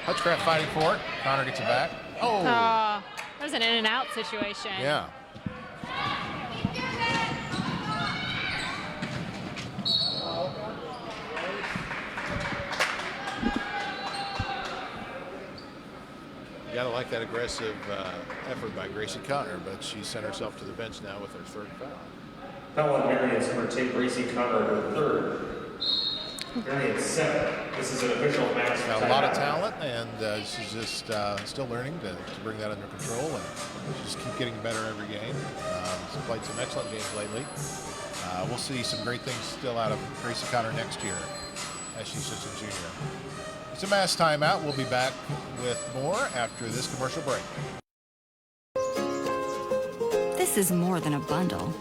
Hutchcraft fighting for it. Connor gets it back. Oh. There's an in and out situation. Yeah. You gotta like that aggressive effort by Gracie Conner, but she sent herself to the bench now with her 3rd foul. Foul on Marion's number 10, Gracie Conner, her 3rd. Marion 7. This is an official match. Got a lot of talent, and she's just still learning to bring that under control, and just keep getting better every game. She's played some excellent games lately. We'll see some great things still out of Gracie Conner next year as she's just a junior. It's a mass timeout. We'll be back with more after this commercial break. This is more than a bundle.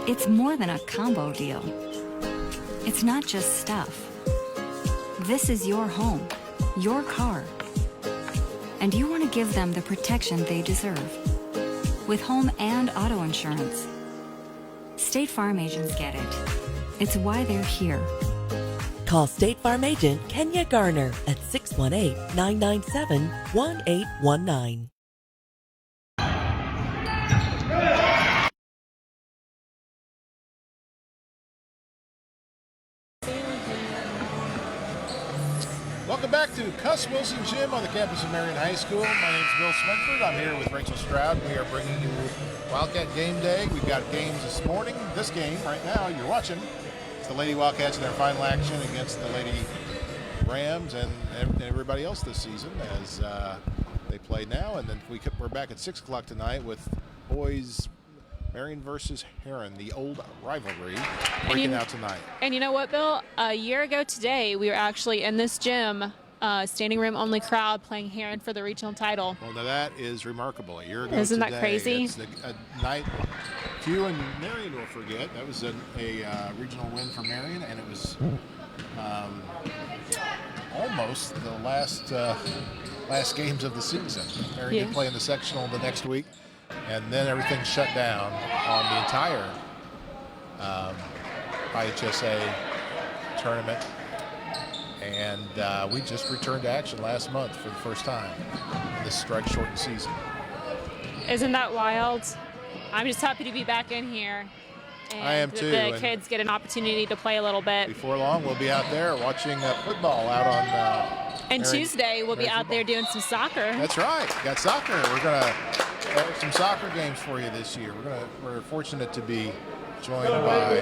It's more than a combo deal. It's not just stuff. This is your home, your car. And you want to give them the protection they deserve. With home and auto insurance. State Farm agents get it. It's why they're here. Call State Farm agent Kenya Garner at 618-997-1819. Welcome back to Cuss Wilson Gym on the campus of Marion High School. My name is Bill Swinford. I'm here with Rachel Stroud. We are bringing you Wildcat Game Day. We've got games this morning. This game right now you're watching, it's the Lady Wildcats in their final action against the Lady Rams and everybody else this season as they play now. And then we're back at 6 o'clock tonight with boys Marion versus Heron, the old rivalry breaking out tonight. And you know what, Bill? A year ago today, we were actually in this gym, standing room only crowd, playing Heron for the regional title. Well, now that is remarkable. A year ago Isn't today, that crazy? It's a night few in Marion will forget. That was a regional win for Marion, and it was almost the last games of the season. Marion did play in the sectional the next week, and then everything shut down on the entire IHSA tournament. And we just returned to action last month for the first time in this strike-shortened season. Isn't that wild? I'm just happy to be back in here. And I am too. The kids get an opportunity to play a little bit. Before long, we'll be out there watching football out on. And Tuesday, we'll be out there doing some soccer. That's right. Got soccer. We're gonna have some soccer games for you this year. We're fortunate to be joined by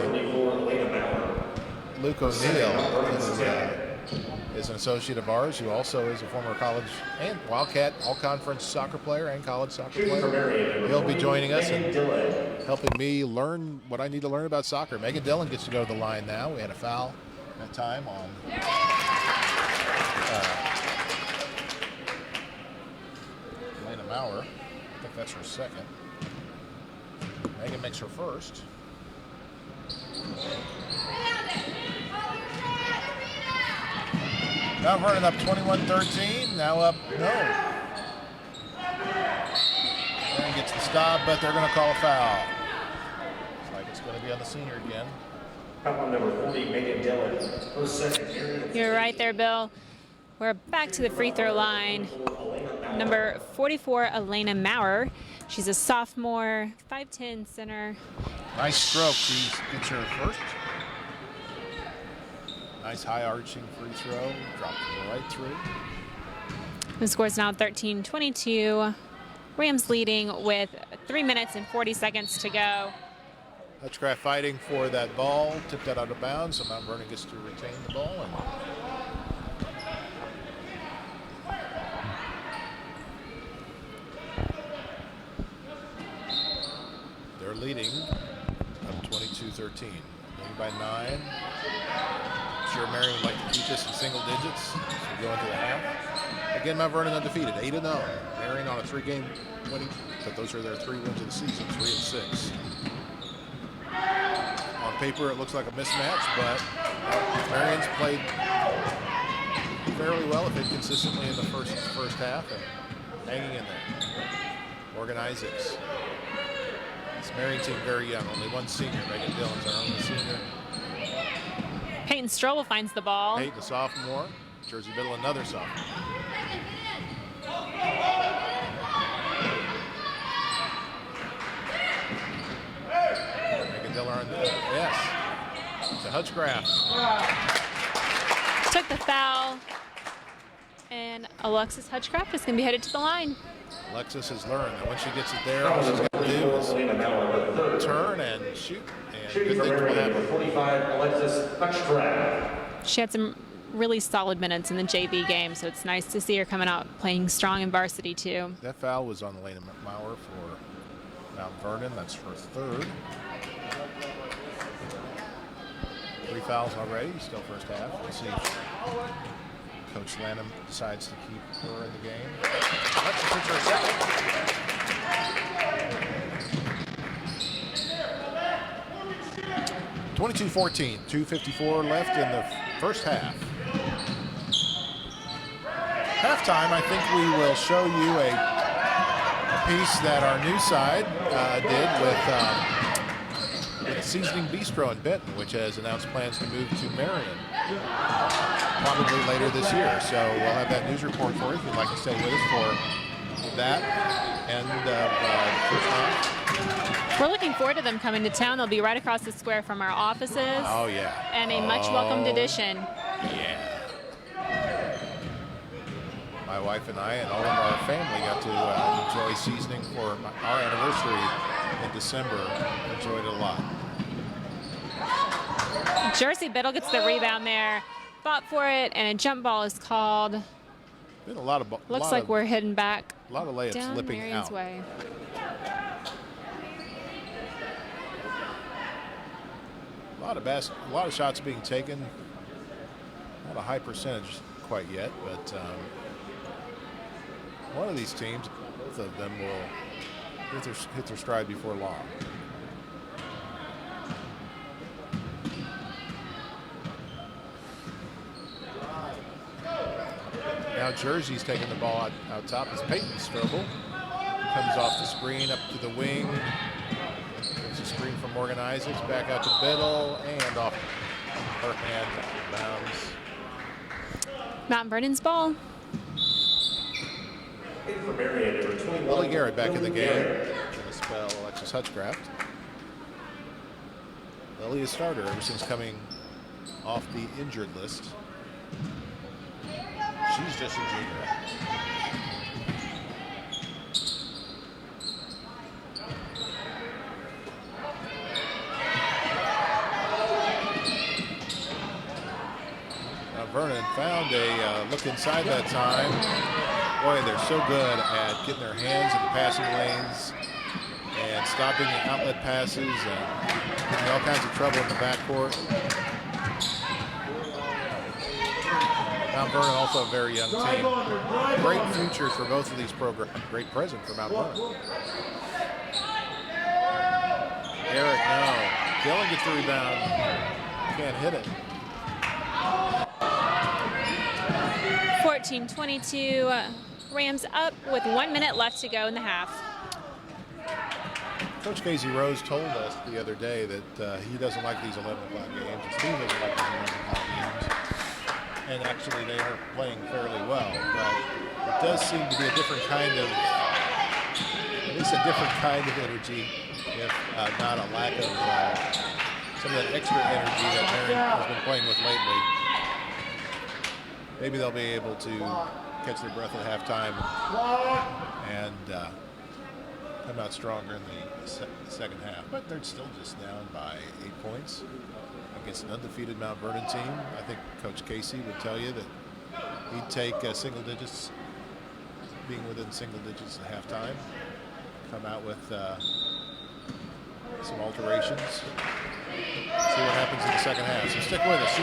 Luke O'Neill, who is an associate of ours, who also is a former college and Wildcat all-conference soccer player and college soccer player. He'll be joining us and helping me learn what I need to learn about soccer. Megan Dillon gets to go to the line now. We had a foul that time on Elena Maurer. I think that's her second. Megan makes her first. Now Vernon up 21-13. Now up, no. Vernon gets the stop, but they're going to call a foul. Looks like it's going to be on the senior again. Foul number 40, Megan Dillon. You're right there, Bill. We're back to the free throw line. Number 44, Elena Maurer. She's a sophomore, 5'10" center. Nice stroke. She gets her first. Nice high arching free throw. Dropped it right through. The score is now 13-22. Rams leading with 3 minutes and 40 seconds to go. Hutchcraft fighting for that ball. Tipped that out of bounds, so Mount Vernon gets to retain the ball. And they're leading up 22-13. Leading by 9. I'm sure Marion would like to keep this in single digits. So we go into the half. Again, Mount Vernon undefeated, 8-0. Marion on a 3-game winning, but those are their 3 wins of the season, 3-6. On paper, it looks like a mismatch, but Marion's played fairly well, if it consistently in the first half, and hanging in there. Morgan Isaacs. This Marion team very young, only one senior. Megan Dillon's our only senior. Peyton Strobel finds the ball. Peyton, a sophomore. Jersey Middle, another sophomore. Megan Dillon, yes. To Hutchcraft. Took the foul. And Alexis Hutchcraft is going to be headed to the line. Alexis has learned that when she gets it there, all she's got to do is turn and shoot. And good things will happen. 45, Alexis Hutchcraft. She had some really solid minutes in the JV game, so it's nice to see her coming out playing strong in varsity too. That foul was on Elena Maurer for Mount Vernon. That's her third. 3 fouls already, still first half. We'll see if Coach Lanham decides to keep her in the game. Alexis hits her second. 22-14, 2:54 left in the first half. Halftime, I think we will show you a piece that our news side did with Seasoning Bistro in Benton, which has announced plans to move to Marion probably later this year. So we'll have that news report for you if you'd like to stay with us for that end of the first half. We're looking forward to them coming to town. They'll be right across the square from our offices. Oh, yeah. And a much welcomed addition. Yeah. My wife and I and all of our family got to enjoy seasoning for our anniversary in December. Enjoyed it a lot. Jersey Biddle gets the rebound there. fought for it, and a jump ball is called. Been a lot of Looks like we're heading back. A lot of layups down slipping Marion's out. way. A lot of shots being taken. Not a high percentage quite yet, but one of these teams, both of them, will hit their stride before long. Now Jersey's taking the ball out top as Peyton Strobel comes off the screen up to the wing. There's a screen from Morgan Isaacs, back out to Biddle, and off her hand bounds. Mount Vernon's ball. Lily Garrett back in the game. Gonna spell Alexis Hutchcraft. Lily is starter ever since coming off the injured list. She's just a junior. Vernon found a look inside that time. Boy, they're so good at getting their hands in the passing lanes and stopping the outlet passes and getting all kinds of trouble in the backcourt. Mount Vernon also a very young team. Great future for both of these programs. Great present for Mount Vernon. Eric, no. Dillon gets the rebound. Can't hit it. 14-22, Rams up with 1 minute left to go in the half. Coach Casey Rose told us the other day that he doesn't like these 11 o'clock games. His team doesn't like these 11 o'clock games. And actually they are playing fairly well. But it does seem to be a different kind of, at least a different kind of energy, if not a lack of some of that extra energy that Marion has been playing with lately. Maybe they'll be able to catch their breath at halftime and come out stronger in the second half. But they're still just down by 8 points against an undefeated Mount Vernon team. I think Coach Casey would tell you that he'd take single digits, being within single digits at halftime, come out with some alterations, see what happens in the second half. So stick with us.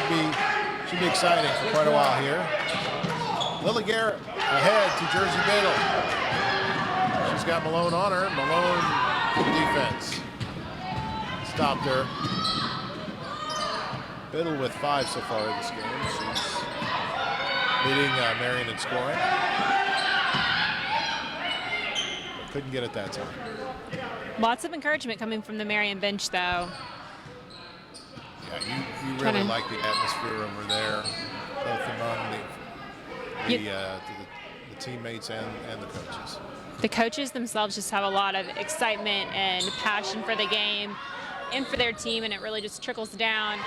Should be exciting for quite a while here. Lily Garrett ahead to Jersey Biddle. She's got Malone on her. Malone defense. Stopped her. Biddle with 5 so far in this game. She's leading Marion in scoring. But couldn't get it that time. Lots of encouragement coming from the Marion bench, though. Yeah, you really like the atmosphere over there, both among the teammates and the coaches. The coaches themselves just have a lot of excitement and passion for the game and for their team, and it really just trickles down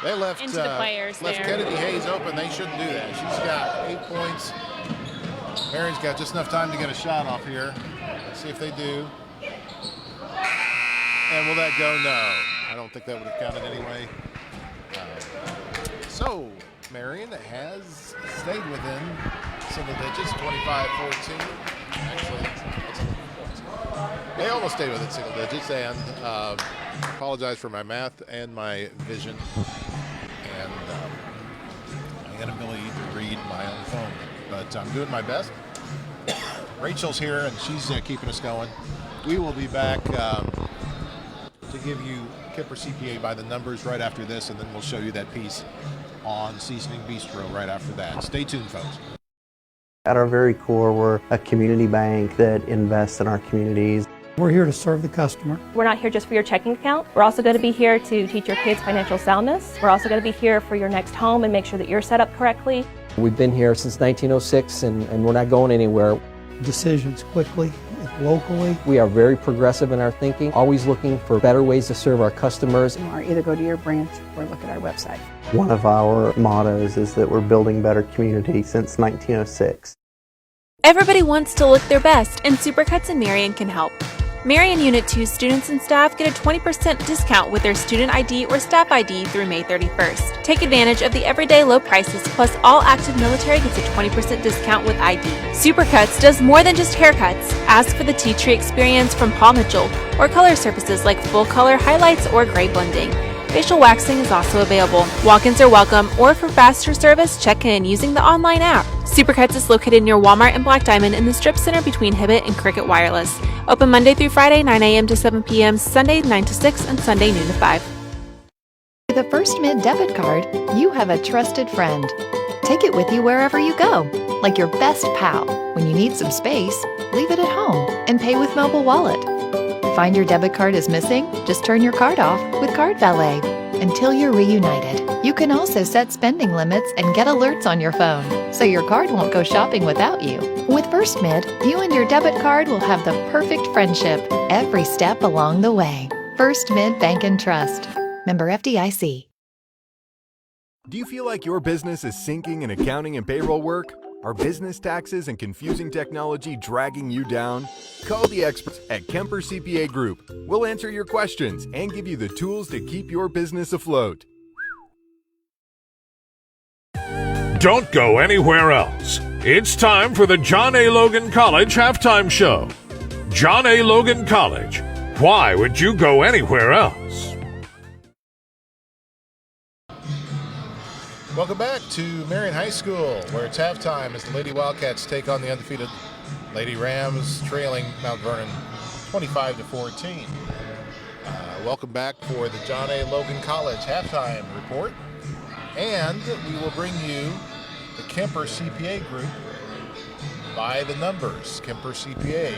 They left into the players left there. Kennedy Hayes open. They shouldn't do that. She's got 8 points. Marion's got just enough time to get a shot off here. Let's see if they do. And will that go? No. I don't think that would have counted anyway. So Marion has stayed within single digits, 25-14. Actually, they almost stayed within single digits, and apologize for my math and my vision and my inability to read my own phone. But I'm doing my best. Rachel's here, and she's keeping us going. We will be back to give you Kipper CPA by the numbers right after this, and then we'll show you that piece on Seasoning Bistro right after that. Stay tuned, folks. At our very core, we're a community bank that invests in our communities. We're here to serve the customer. We're not here just for your checking account. We're also going to be here to teach your kids financial soundness. We're also going to be here for your next home and make sure that you're set up correctly. We've been here since 1906 and we're not going anywhere. Decisions quickly, locally. We are very progressive in our thinking, always looking for better ways to serve our customers. Or either go to your branch or look at our website. One of our mottos is that we're building better community since 1906. Everybody wants to look their best, and Supercuts and Marion can help. Marion Unit 2 students and staff get a 20% discount with their student ID or staff ID through May 31st. Take advantage of the everyday low prices, plus all active military gets a 20% discount with ID. Supercuts does more than just haircuts. Ask for the tea tree experience from Paul Mitchell, or color services like full color highlights or gray blending. Facial waxing is also available. Walk-ins are welcome, or for faster service, check in using the online app. Supercuts is located near Walmart and Black Diamond in the strip center between Hibbett and Cricket Wireless. Open Monday through Friday, 9 a.m. to 7 p.m., Sunday 9 to 6, and Sunday noon to 5. With a First Mid debit card, you have a trusted friend. Take it with you wherever you go, like your best pal. When you need some space, leave it at home and pay with mobile wallet. Find your debit card is missing? Just turn your card off with Card Valet until you're reunited. You can also set spending limits and get alerts on your phone, so your card won't go shopping without you. With First Mid, you and your debit card will have the perfect friendship every step along the way. First Mid Bank and Trust. Member FDIC. Do you feel like your business is sinking in accounting and payroll work? Are business taxes and confusing technology dragging you down? Call the experts at Kemper CPA Group. We'll answer your questions and give you the tools to keep your business afloat. Don't go anywhere else. It's time for the John A. Logan College halftime show. John A. Logan College. Why would you go anywhere else? Welcome back to Marion High School, where it's halftime as the Lady Wildcats take on the undefeated Lady Rams, trailing Mount Vernon 25-14. Welcome back for the John A. Logan College halftime report. And we will bring you the Kemper CPA Group by the numbers. Kemper CPA,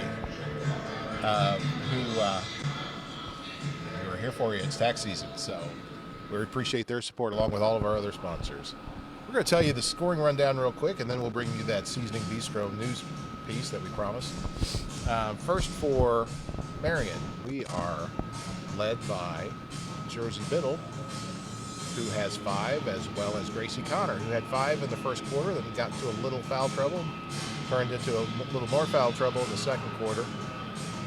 who we're here for you. It's tax season, so we appreciate their support along with all of our other sponsors. We're going to tell you the scoring rundown real quick, and then we'll bring you that Seasoning Bistro news piece that we promised. First for Marion, we are led by Jersey Biddle, who has 5, as well as Gracie Connor, who had 5 in the first quarter, then got into a little foul trouble, turned into a little more foul trouble in the second quarter,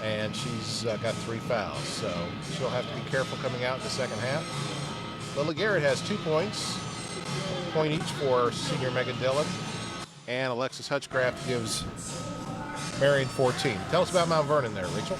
and she's got 3 fouls, so she'll have to be careful coming out in the second half. Lily Garrett has 2 points, a point each for senior Megan Dillon, and Alexis Hutchcraft gives Marion 14. Tell us about Mount Vernon there, Rachel.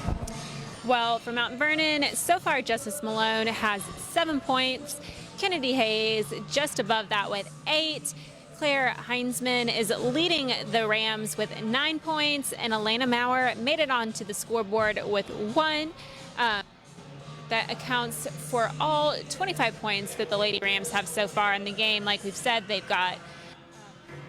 Well, for Mount Vernon, so far Justice Malone has 7 points. Kennedy Hayes just above that with 8. Claire Heinzman is leading the Rams with 9 points, and Elena Maurer made it onto the scoreboard with 1. That accounts for all 25 points that the Lady Rams have so far in the game. Like we've said, they've got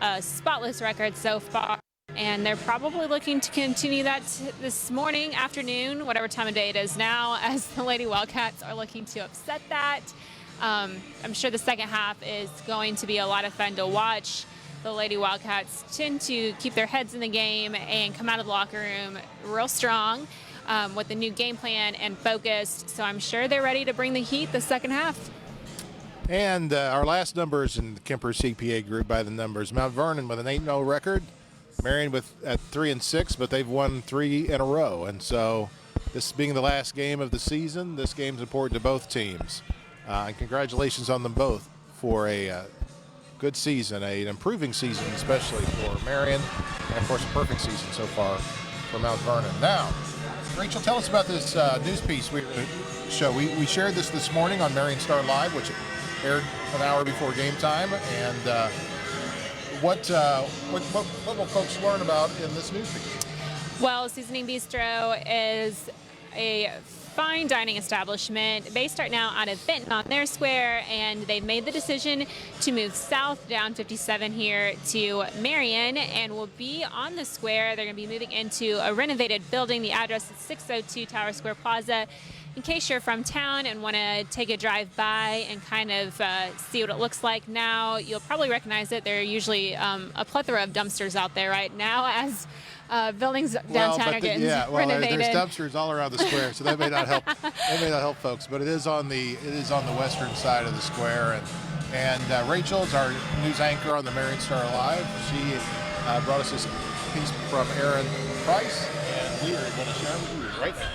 a spotless record so far, and they're probably looking to continue that this morning, afternoon, whatever time of day it is now, as the Lady Wildcats are looking to upset that. I'm sure the second half is going to be a lot of fun to watch. The Lady Wildcats tend to keep their heads in the game and come out of the locker room real strong with a new game plan and focused. So I'm sure they're ready to bring the heat the second half. And our last numbers in the Kemper CPA Group by the numbers. Mount Vernon with an 8-0 record. Marion at 3-6, but they've won 3 in a row. And so this being the last game of the season, this game's important to both teams. And congratulations on them both for a good season, an improving season, especially for Marion, and of course a perfect season so far for Mount Vernon. Now, Rachel, tell us about this news piece we We shared this morning on Marion Star Live, which aired an hour before game time. And what will folks learn about in this news piece? Well, Seasoning Bistro is a fine dining establishment based right now out of Benton on their square, and they've made the decision to move south down 57 here to Marion and will be on the square. They're going to be moving into a renovated building. The address is 602 Tower Square Plaza. In case you're from town and want to take a drive by and kind of see what it looks like now, you'll probably recognize it. There are usually a plethora of dumpsters out there right now as buildings downtown are getting renovated. There's dumpsters all around the square, so that may not help. That may not help folks, but it is on the western side of the square. And Rachel's our news anchor on the Marion Star Live. She brought us this piece from Aaron Price, and we are going to share it with you right now.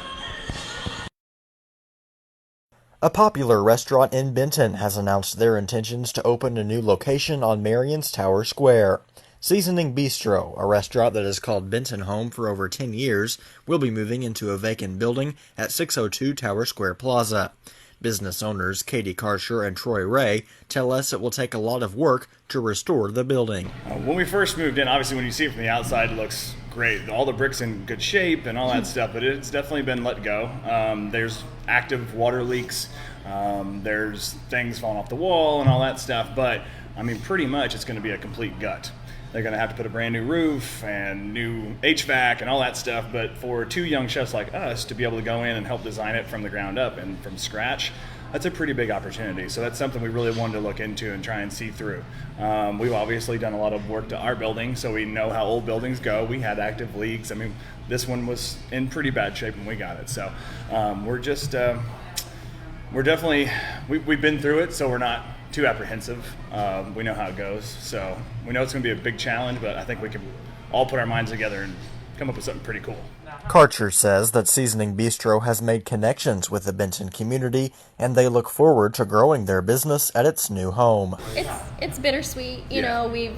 A popular restaurant in Benton has announced their intentions to open a new location on Marion's Tower Square. Seasoning Bistro, a restaurant that has called Benton home for over 10 years, will be moving into a vacant building at 602 Tower Square Plaza. Business owners Katie Karsher and Troy Ray tell us it will take a lot of work to restore the building. When we first moved in, obviously when you see it from the outside, it looks great. All the bricks in good shape and all that stuff, but it's definitely been let go. There's active water leaks. There's things falling off the wall and all that stuff, but I mean, pretty much it's going to be a complete gut. They're going to have to put a brand new roof and new HVAC and all that stuff, but for two young chefs like us to be able to go in and help design it from the ground up and from scratch, that's a pretty big opportunity. So that's something we really wanted to look into and try and see through. We've obviously done a lot of work to our building, so we know how old buildings go. We had active leaks. I mean, this one was in pretty bad shape when we got it. So we're definitely, we've been through it, so we're not too apprehensive. We know how it goes. So we know it's going to be a big challenge, but I think we can all put our minds together and come up with something pretty cool. Karcher says that Seasoning Bistro has made connections with the Benton community, and they look forward to growing their business at its new home. It's bittersweet. You know, we've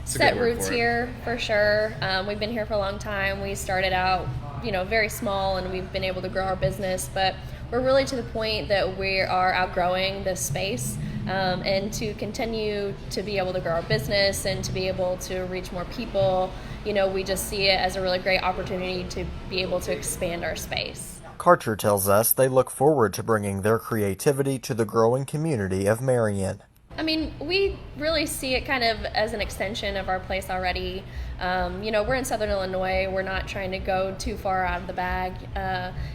set roots here for sure. We've been here for a long time. We started out, very small, and we've been able to grow our business, but we're really to the point that we are outgrowing this space. And to continue to be able to grow our business and to be able to reach more people, we just see it as a really great opportunity to be able to expand our space. Karcher tells us they look forward to bringing their creativity to the growing community of Marion. I mean, we really see it kind of as an extension of our place already. We're in Southern Illinois. We're not trying to go too far out of the bag.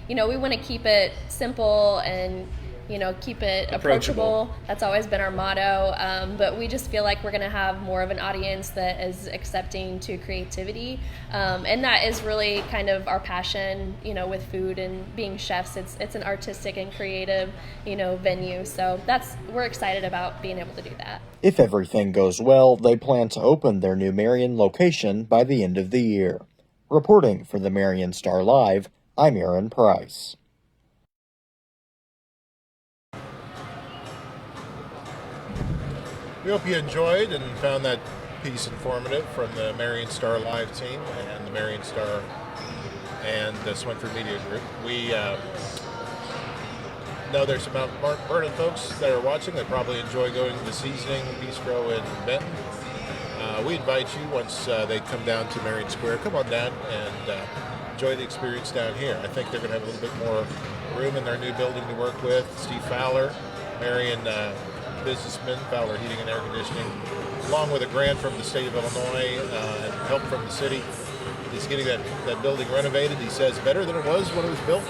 We want to keep it simple and keep it approachable. That's always been our motto. But we just feel like we're going to have more of an audience that is accepting to creativity. And that is really kind of our passion, with food and being chefs. It's an artistic and creative, venue. So we're excited about being able to do that. If everything goes well, they plan to open their new Marion location by the end of the year. Reporting for the Marion Star Live, I'm Aaron Price. We hope you enjoyed and found that piece informative from the Marion Star Live team and the Marion Star and the Swinford Media Group. We know there's some Mount Vernon folks that are watching that probably enjoy going to the Seasoning Bistro in Benton. We invite you, once they come down to Marion Square, come on down and enjoy the experience down here. I think they're going to have a little bit more room in their new building to work with. Steve Fowler, Marion businessman, Fowler Heating and Air Conditioning, along with a grant from the state of Illinois and help from the city. He's getting that building renovated, he says, better than it was when it was built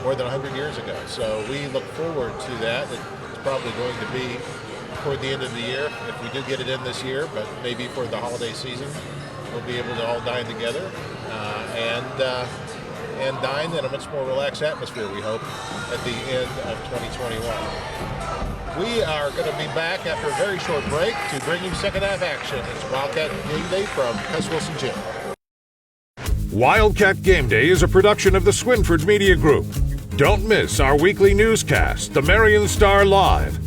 more than 100 years ago. So we look forward to that. It's probably going to be toward the end of the year, if we do get it in this year, but maybe for the holiday season, we'll be able to all dine together and dine in a much more relaxed atmosphere, we hope, at the end of 2021. We are going to be back after a very short break to bring you second half action. It's Wildcat Game Day from Cuss Wilson Gym. Wildcat Game Day is a production of the Swinford Media Group. Don't miss our weekly newscast, the Marion Star Live.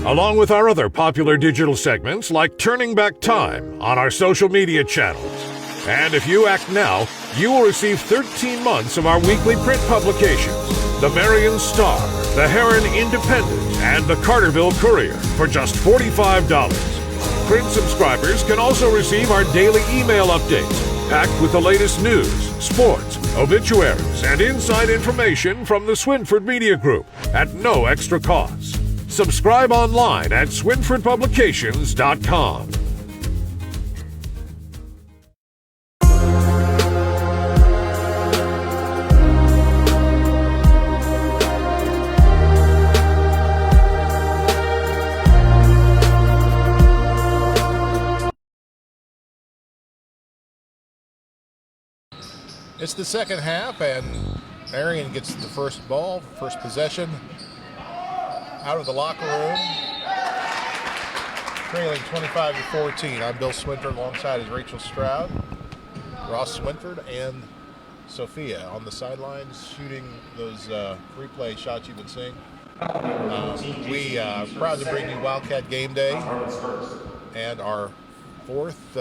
Along with our other popular digital segments like Turning Back Time on our social media channels. And if you act now, you will receive 13 months of our weekly print publications, the Marion Star, the Heron Independent, and the Carterville Courier for just $45. Print subscribers can also receive our daily email updates, packed with the latest news, sports, obituaries, and inside information from the Swinford Media Group at no extra cost. Subscribe online at swinfordpublications.com. It's the second half, and Marion gets the first ball, first possession, out of the locker room, trailing 25-14. I'm Bill Swinford alongside is Rachel Stroud. Ross Swinford and Sophia on the sidelines shooting those free play shots you've been seeing. We are proud to bring you Wildcat Game Day and our fourth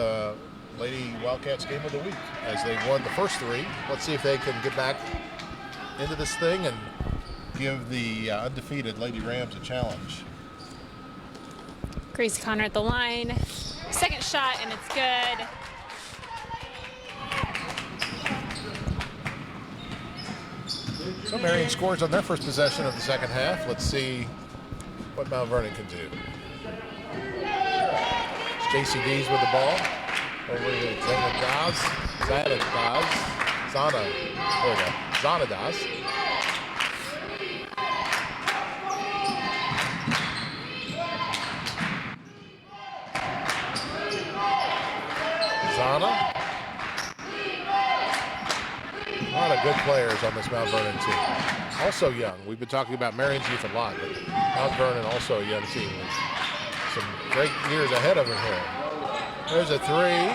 Lady Wildcats game of the week as they won the first three. Let's see if they can get back into this thing and give the undefeated Lady Rams a challenge. Gracie Connor at the line. Second shot, and it's good. So Marion scores on their first possession of the second half. Let's see what Mount Vernon can do. It's JCD's with the ball. Over to Zanadas. Zanadas. Zana. A lot of good players on this Mount Vernon team. Also young. We've been talking about Marion's youth a lot, but Mount Vernon also a young team with some great years ahead of them here. There's a three.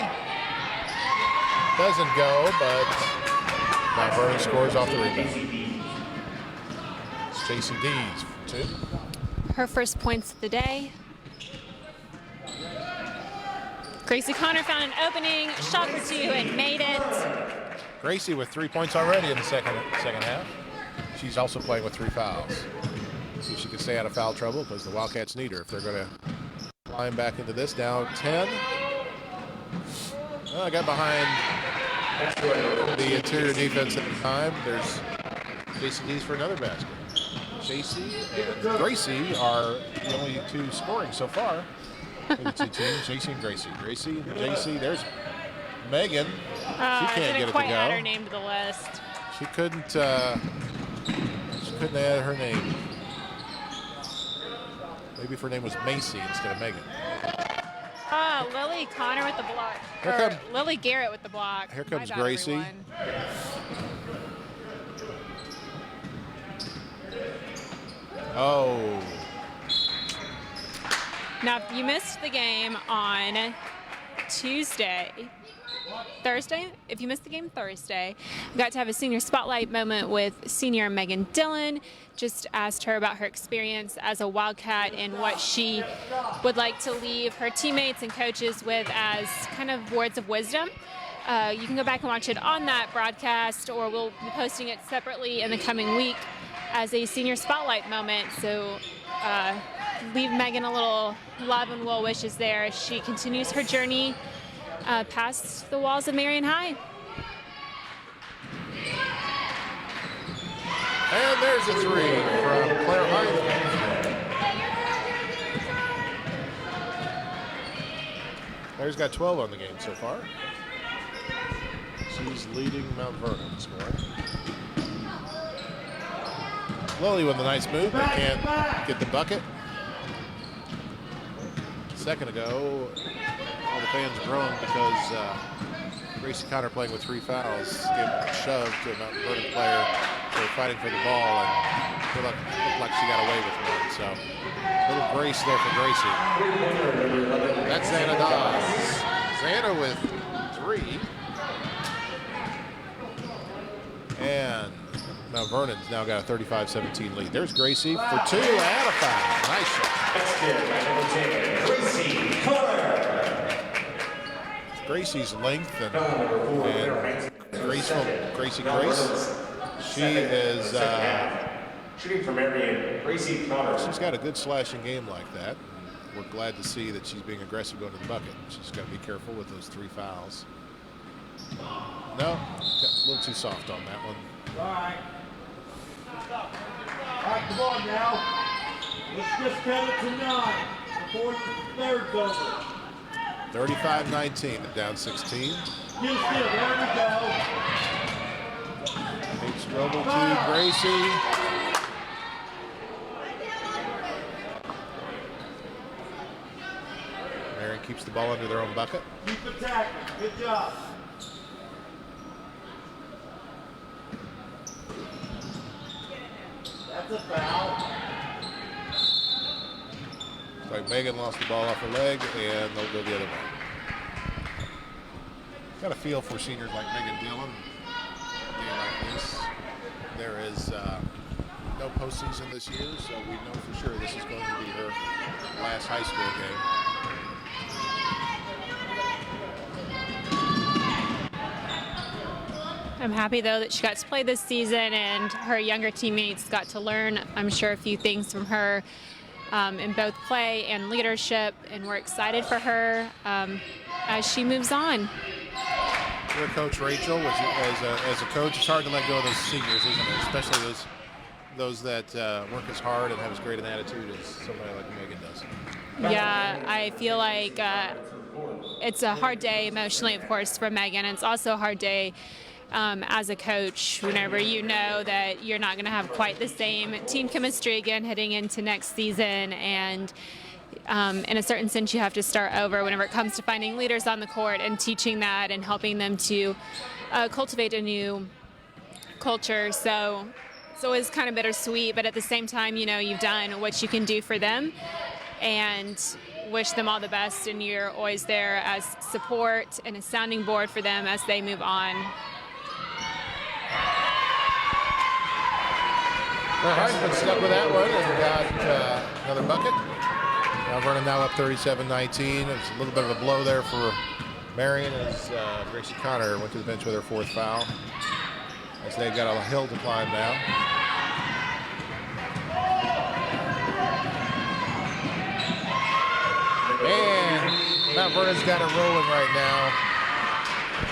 Doesn't go, but Mount Vernon scores off the rebound. It's JCD's for two. Her first points of the day. Gracie Connor found an opening, shot for two, and made it. Gracie with 3 points already in the second half. She's also playing with 3 fouls. See if she can stay out of foul trouble because the Wildcats need her if they're going to climb back into this. Now 10. Well, I got behind the interior defense at the time. There's JCD's for another basket. JC and Gracie are the only two scoring so far for the two teams, JC and Gracie. Gracie and JC. There's Megan. She can't get it to quite go. add her name to the list. She couldn't add her name. Maybe if her name was Macy instead of Megan. Lily Connor with the block. Lily Garrett with the block. Here comes Gracie. Oh. Now, if you missed the game on Thursday, if you missed the game Thursday, we got to have a senior spotlight moment with senior Megan Dillon. Just asked her about her experience as a Wildcat and what she would like to leave her teammates and coaches with as kind of words of wisdom. You can go back and watch it on that broadcast, or we'll be posting it separately in the coming week as a senior spotlight moment. So leave Megan a little love and well wishes there as she continues her journey past the walls of Marion High. And there's a three from Claire Hines. Claire's got 12 on the game so far. She's leading Mount Vernon scoring. Lily with a nice move, but can't get the bucket. A second ago, all the fans groaned because Gracie Connor, playing with 3 fouls, gave shoved to a Mount Vernon player. They were fighting for the ball, and it looked like she got away with one. So, little grace there for Gracie. That's Xana Dawes. Xana with 3. And Mount Vernon's now got a 35-17 lead. There's Gracie for 2 and a foul. Nice shot. Gracie Connor. Gracie's length and graceful Gracie Grace. She is shooting for Marion, Gracie Connor. She's got a good slashing game like that. We're glad to see that she's being aggressive going to the bucket. She's got to be careful with those 3 fouls. No, a little too soft on that one. All right. All right, come on now. Let's just cut it to 9 before the third's over. 35-19, they're down 16. Just there we go. Big struggle to Gracie. Marion keeps the ball under their own bucket. Keep attacking. Good job. That's a foul. It's like Megan lost the ball off her leg, and they'll go the other way. got a feel for seniors like Megan Dillon. A game like this, there is no postseason this year, so we know for sure this is going to be her last high school game. I'm happy, though, that she got to play this season and her younger teammates got to learn, I'm sure, a few things from her in both play and leadership, and we're excited for her as she moves on. You're Coach Rachel, which as a coach, it's hard to let go of those seniors, isn't it? Especially those that work as hard and have as great an attitude as somebody like Megan does. Yeah, I feel like it's a hard day emotionally, of course, for Megan. It's also a hard day as a coach whenever you know that you're not going to have quite the same team chemistry again heading into next season, and in a certain sense you have to start over whenever it comes to finding leaders on the court and teaching that and helping them to cultivate a new culture. So it's always kind of bittersweet, but at the same time, you know, you've done what you can do for them and wish them all the best, and you're always there as support and a sounding board for them as they move on. Heisman stuck with that one and got another bucket. Now Vernon now up 37-19. It's a little bit of a blow there for Marion as Gracie Connor went to the bench with her fourth foul, as they've got a hill to climb now. And Mount Vernon's got it rolling right now.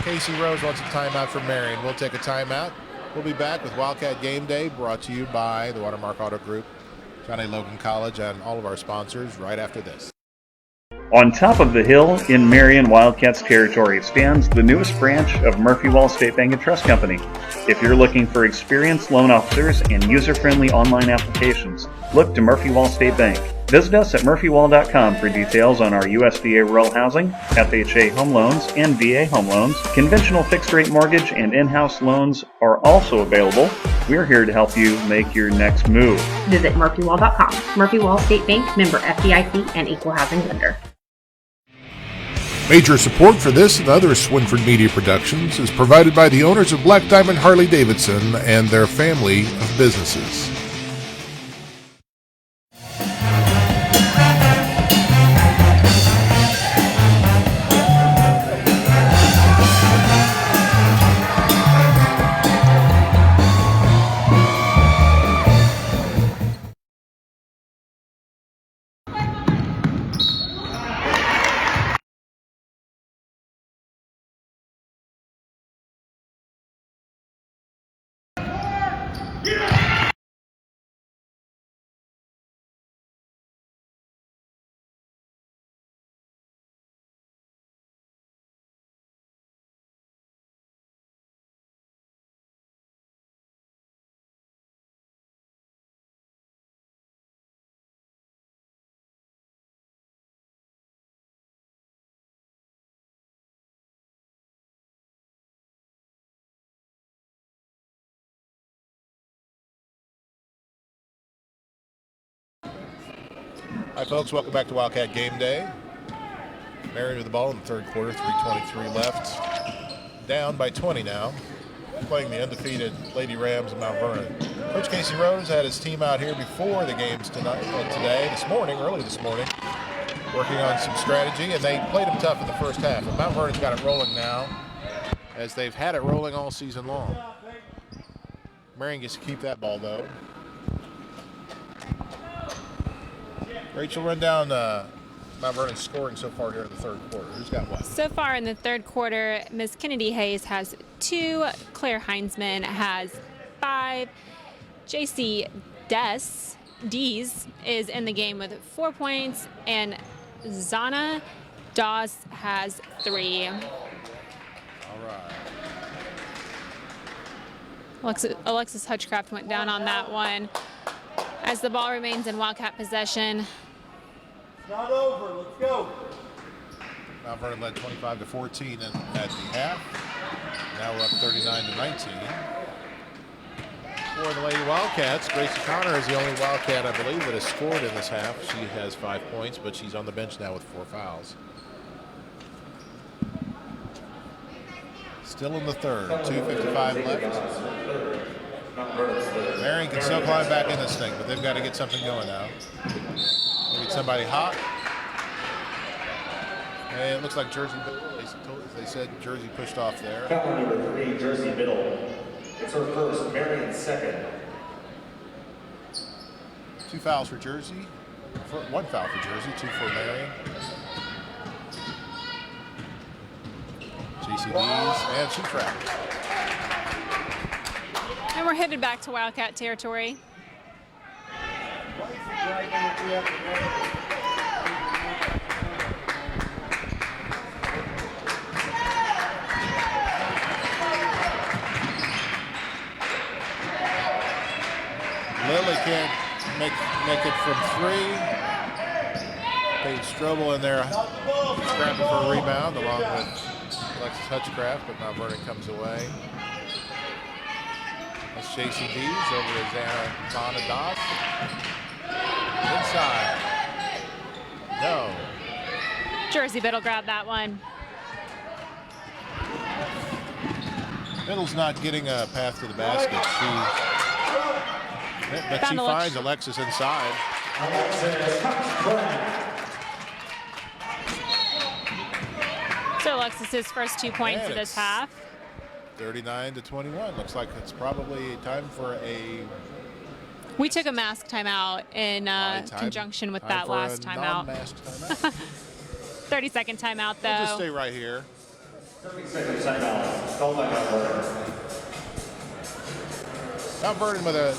Casey Rose wants a timeout for Marion. We'll take a timeout. We'll be back with Wildcat Game Day, brought to you by the Watermark Auto Group, John A. Logan College, and all of our sponsors right after this. On top of the hill in Marion Wildcats territory stands the newest branch of Murphy Wall State Bank and Trust Company. If you're looking for experienced loan officers and user-friendly online applications, look to Murphy Wall State Bank. Visit us at murphywall.com for details on our USDA rural housing, FHA home loans, and VA home loans. Conventional fixed-rate mortgage and in-house loans are also available. We're here to help you make your next move. Visit murphywall.com. Murphy Wall State Bank, member FDIC, and equal housing lender. Major support for this and other Swinford Media Productions is provided by the owners of Black Diamond Harley-Davidson and their family of businesses. Hi, folks. Welcome back to Wildcat Game Day. Marion with the ball in the third quarter, 3:23 left. Down by 20 now. Playing the undefeated Lady Rams of Mount Vernon. Coach Casey Rose had his team out here before the games early this morning, working on some strategy, and they played them tough in the first half. And Mount Vernon's got it rolling now, as they've had it rolling all season long. Marion gets to keep that ball, though. Rachel, run down Mount Vernon's scoring so far here in the third quarter. Who's got what? So far in the third quarter, Miss Kennedy Hayes has 2, Claire Heinzman has 5, JC Dees is in the game with 4 points, and Zana Dawes has 3. All right. Alexis Hutchcraft went down on that one as the ball remains in Wildcat possession. It's not over. Let's go. Mount Vernon led 25-14 at the half. Now we're up 39-19. For the Lady Wildcats, Gracie Connor is the only Wildcat, I believe, that has scored in this half. She has 5 points, but she's on the bench now with 4 fouls. Still in the third. 2:55 left. Marion can still climb back in this thing, but they've got to get something going now. Maybe somebody hot. And it looks like Jersey, they said Jersey pushed off there. Foul number 3, Jersey Biddle. It's her first, Marion second. 2 fouls for Jersey. 1 foul for Jersey, 2 for Marion. GCDs and 2 travels. And we're headed back to Wildcat territory. Lily can't make it from 3. Paige Strobel in there scrapping for a rebound along with Alexis Hutchcraft, but now Vernon comes away. That's JCD's over to Zana Doss. Inside. No. Jersey Biddle grabbed that one. Biddle's not getting a path to the basket. But she finds Alexis inside. So Alexis's first 2 points of this half. 39-21. Looks like it's probably time for a... We took a mask timeout in conjunction with that last timeout. 30-second timeout, though. We'll just stay right here. 30-second timeout. Called by Mount Vernon. Mount Vernon with a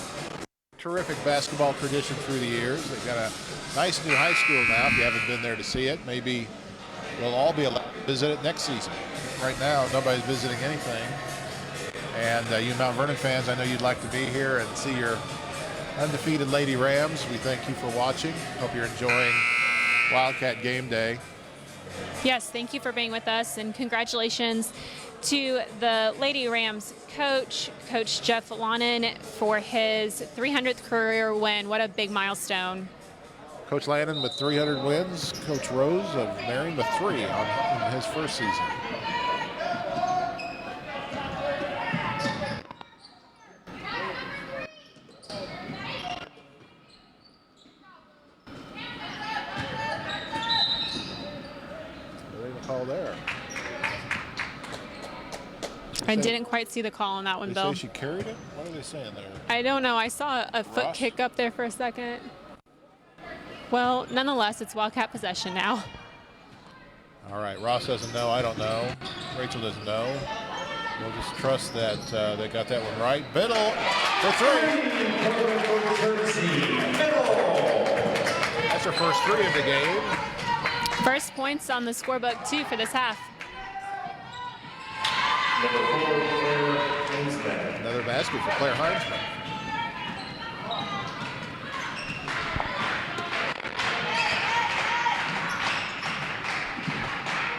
terrific basketball tradition through the years. They've got a nice new high school now. If you haven't been there to see it, maybe we'll all be allowed to visit it next season. Right now, nobody's visiting anything. And you Mount Vernon fans, I know you'd like to be here and see your undefeated Lady Rams. We thank you for watching. Hope you're enjoying Wildcat Game Day. Yes, thank you for being with us, and congratulations to the Lady Rams coach, Coach Jeff Lannon, for his 300th career win. What a big milestone. Coach Lannon with 300 wins. Coach Rose of Marion with 3 in his first season. Call there. I didn't quite see the call on that one, Bill. They say she carried it? What are they saying there? I don't know. I saw a foot kick up there for a second. Well, nonetheless, it's Wildcat possession now. All right. Ross doesn't know. I don't know. Rachel doesn't know. We'll just trust that they got that one right. Biddle for 3. That's her first 3 of the game. First points on the scorebook, too, for this half. Another basket for Claire Heinsman.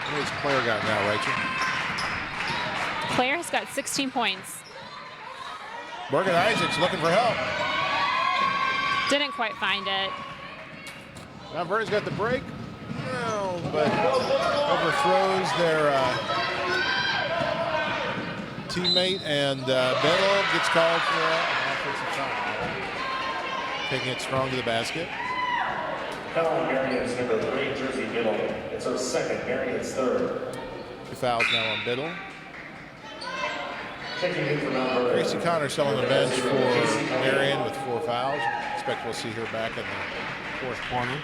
What has Claire got now, Rachel? Claire has got 16 points. Morgan Isaacs looking for help. Didn't quite find it. Now Vernon's got the break. No, but overthrows their teammate, and Biddle gets called for an offensive foul. Taking it strong to the basket. Foul on Marion's number 3, Jersey Biddle. It's her second, Marion's third. 2 fouls now on Biddle. Taking it from Mount Vernon. Gracie Connor still on the bench for Marion with 4 fouls. Expect we'll see her back in the 4th quarter.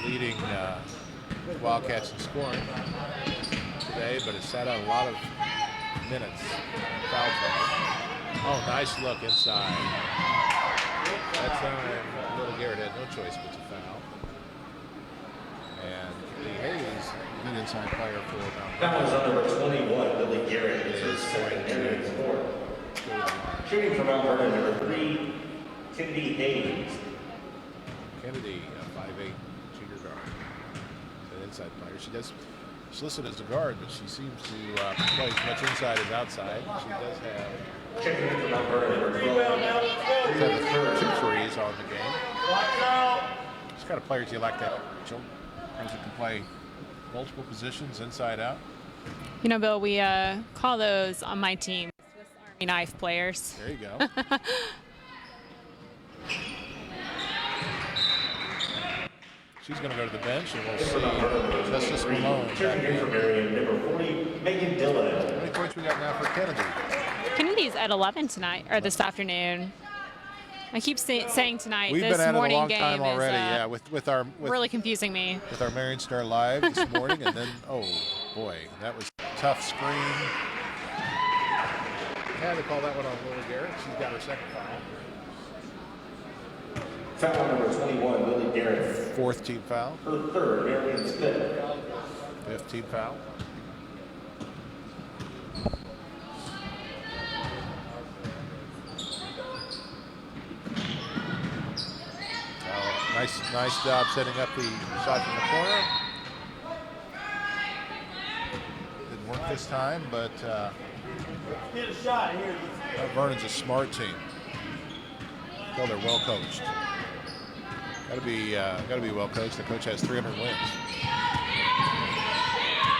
Leading Wildcats in scoring today, but has sat out a lot of minutes. Foul trouble. Oh, nice look inside. That time, Little Garrett had no choice but to foul. And Lee Hayes, good inside player for Mount That was on number 21, Lily Garrett. It's her second, Marion's fourth. Shooting from Mount Vernon, number 3, Kennedy Hayes. Kennedy, 5'8". Inside player. She's listed as a guard, but she seems to play as much inside as outside. She does have 2 threes on the game. She's got a player you like that, Rachel. Pros that can play multiple positions, inside out. You know, Bill, we call those on my team Swiss Army knife players. There you go. She's going to go to the bench, and we'll see Justice Malone. Cheering for Marion, number 40, Megan Dillon. How many points we got now for Kennedy? Kennedy's at 11 tonight, or this afternoon. I keep saying tonight. We've this been at it a morning long game time already, is, yeah, with our really confusing me. With our Marion Star Live this morning, and then, oh boy, that was a tough screen. Yeah, they call that one on Lily Garrett. She's got her second foul. Foul number 21, Lily Garrett. Fourth team foul. Her third, Marion Smith. Fifth team foul. Nice job setting up the shot from the corner. Didn't work this time, but Get a shot here. Vernon's a smart team. Well, they're well coached. Got to be well coached. The coach has 300 wins.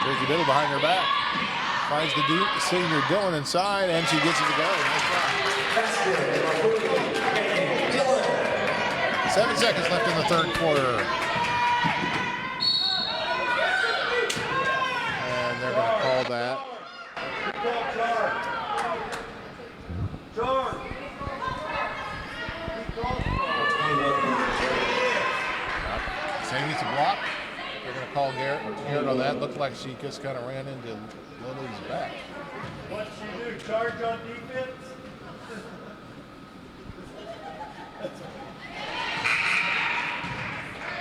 There's the middle behind her back. Finds the senior Dillon inside, and she gets it to go. Nice job. 7 seconds left in the third quarter. And they're going to call that. Saying it's a block. They're going to call Garrett on that. Looked like she just kind of ran into Lily's back. What'd she do? Charge on defense?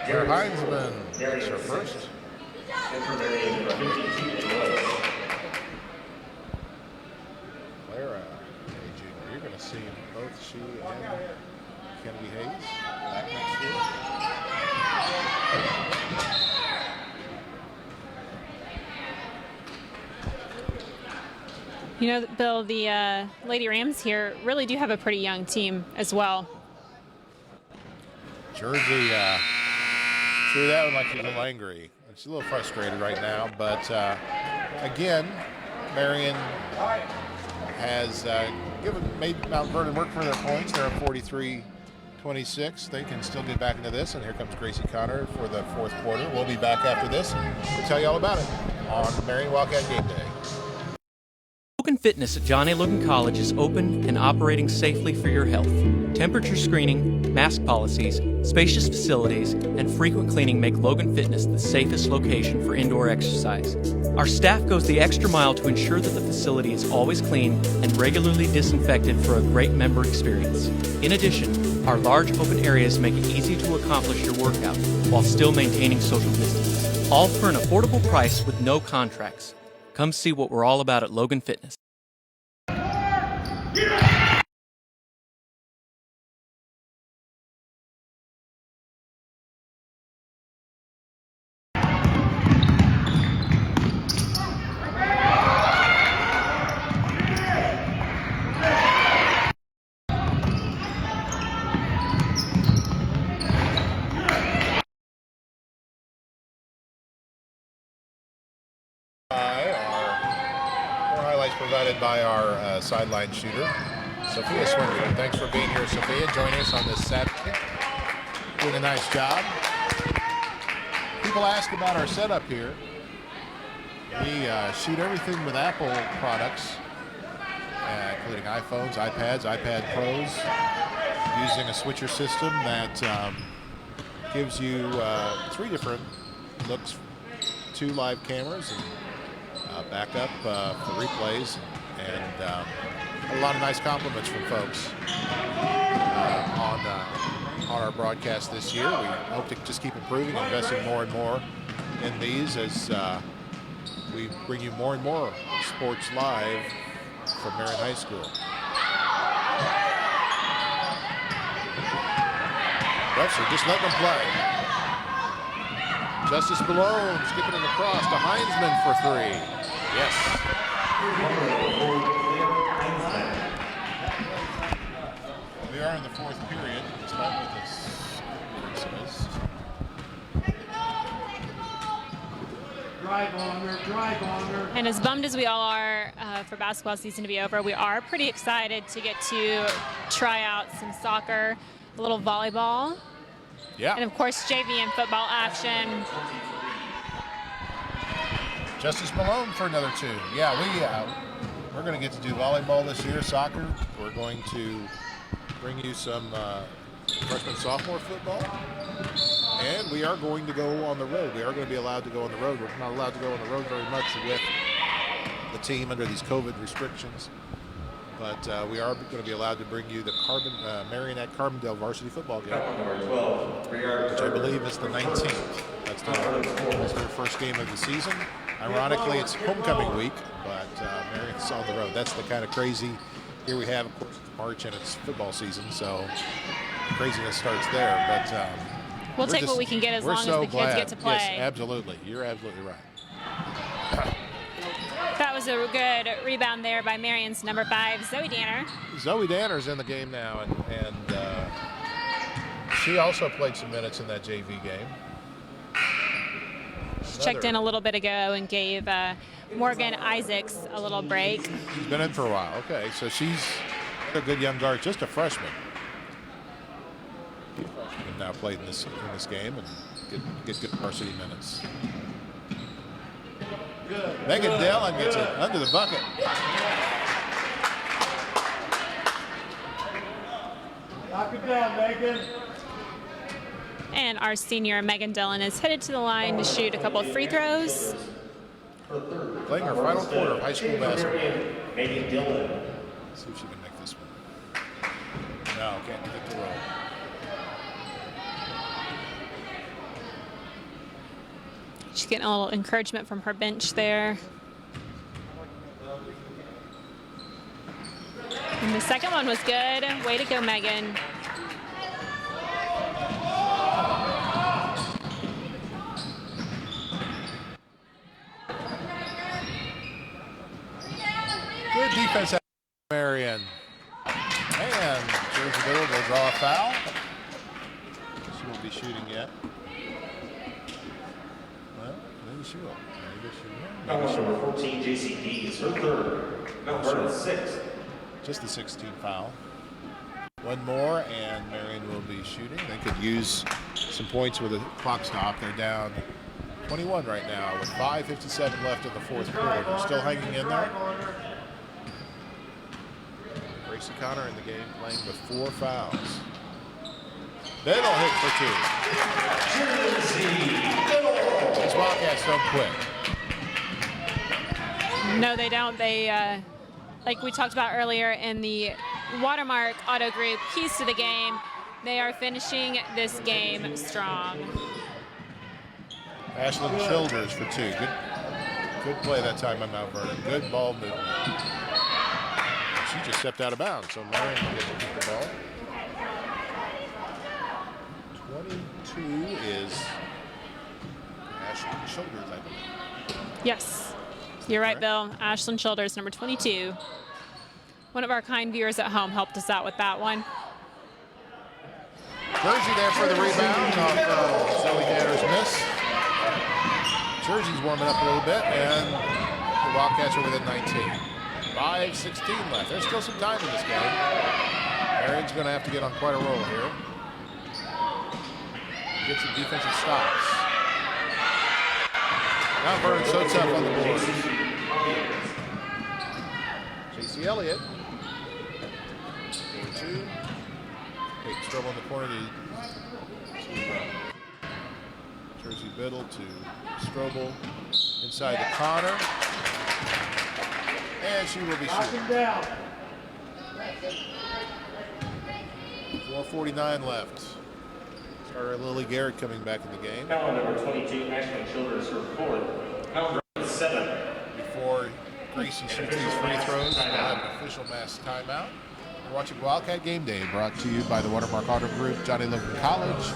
Claire Heinzman gets her first. Clara, junior, you're going to see both she and Kennedy Hayes back next year. You know, Bill, the Lady Rams here really do have a pretty young team as well. Jersey threw that one like she's a little angry. She's a little frustrated right now, but again, Marion has made Mount Vernon work for their points. They're at 43-26. They can still get back into this, and here comes Gracie Connor for the fourth quarter. We'll be back after this. We'll tell you all about it on Marion Wildcat Game Day. Logan Fitness at John A. Logan College is open and operating safely for your health. Temperature screening, mask policies, spacious facilities, and frequent cleaning make Logan Fitness the safest location for indoor exercise. Our staff goes the extra mile to ensure that the facility is always clean and regularly disinfected for a great member experience. In addition, our large open areas make it easy to accomplish your workout while still maintaining social distance. All for an affordable price with no contracts. Come see what we're all about at Logan Fitness. Provided by our sideline shooter, Sophia Swinford. Thanks for being here, Sophia. Joining us on this Saturday. Doing a nice job. People ask about our setup here. We shoot everything with Apple products, including iPhones, iPads, iPad Pros, using a switcher system that gives you 3 different looks, 2 live cameras, and backup for replays, and a lot of nice compliments from folks on our broadcast this year. We hope to just keep improving, investing more and more in these as we bring you more and more sports live from Marion High School. Refs just let them play. Justice Malone skipping it across to Heinzman for 3. Yes. We are in the fourth period. Start with this. Drive on her, drive on her. And as bummed as we all are for basketball season to be over, we are pretty excited to get to try out some soccer, a little volleyball. Yeah. And of course, JV and football action. Justice Malone for another 2. Yeah, we're going to get to do volleyball this year, soccer. We're going to bring you some freshman, sophomore football. And we are going to go on the road. We are going to be allowed to go on the road. We're not allowed to go on the road very much with the team under these COVID restrictions. But we are going to be allowed to bring you the Marion at Carbondale varsity football game, which I believe is the 19th. That's their first game of the season. Ironically, it's homecoming week, but Marion's on the road. That's the kind of crazy. Here we have, of course, it's March and it's football season, so craziness starts there. But we'll take what we can get as long as the kids get to play. Yes, absolutely. You're absolutely right. That was a good rebound there by Marion's number 5, Zoe Danner. Zoe Danner's in the game now, and she also played some minutes in that JV game. She checked in a little bit ago and gave Morgan Isaacs a little break. She's been in for a while. Okay, so she's a good young guard, just a freshman. And now played in this game and get good varsity minutes. Good. Megan Dillon gets it under the bucket. Knock it down, Megan. And our senior Megan Dillon is headed to the line to shoot a couple of free throws. Playing her final quarter of high school basketball. Megan Dillon. Let's see if she can make this one. No, can't get the roll. She's getting a little encouragement from her bench there. And the second one was good. Way to go, Megan. Good defense at Marion. And Jersey Biddle will draw a foul. She won't be shooting yet. Well, maybe she will. Maybe she will. Number 14, JCD is her third. Number 6. Just the 16th foul. One more, and Marion will be shooting. They could use some points with a clock stop. They're down 21 right now with 5:57 left in the fourth quarter. Still hanging in there. Gracie Connor in the game playing with 4 fouls. Biddle hit for 2. These Wildcats don't quit. No, they don't. They, like we talked about earlier in the Watermark Auto Group, keys to the game, they are finishing this game strong. Ashlyn Childers for 2. Good play that time by Mount Vernon. Good ball movement. She just stepped out of bounds, so Marion will get to keep the ball. 22 is Ashlyn Childers, I believe. Yes, you're right, Bill. Ashlyn Childers, number 22. One of our kind viewers at home helped us out with that one. Jersey there for the rebound off Zoe Danner's miss. Jersey's warming up a little bit, and the Wildcats are within 19. 5:16 left. There's still some time in this game. Marion's going to have to get on quite a roll here. Get some defensive stops. Mount Vernon's so tough on the board. J.C. Elliott. 2. Kate Strobel in the corner to Jersey Biddle to Strobel inside the Connor. And she will be shooting. 4:49 left. Starter Lily Garrett coming back in the game. Foul number 22, Ashlyn Childers, her 4th. Foul number 7. Before Gracie shoots these free throws, we'll have an official mass timeout. We're watching Wildcat Game Day, brought to you by the Watermark Auto Group, Johnny Logan College,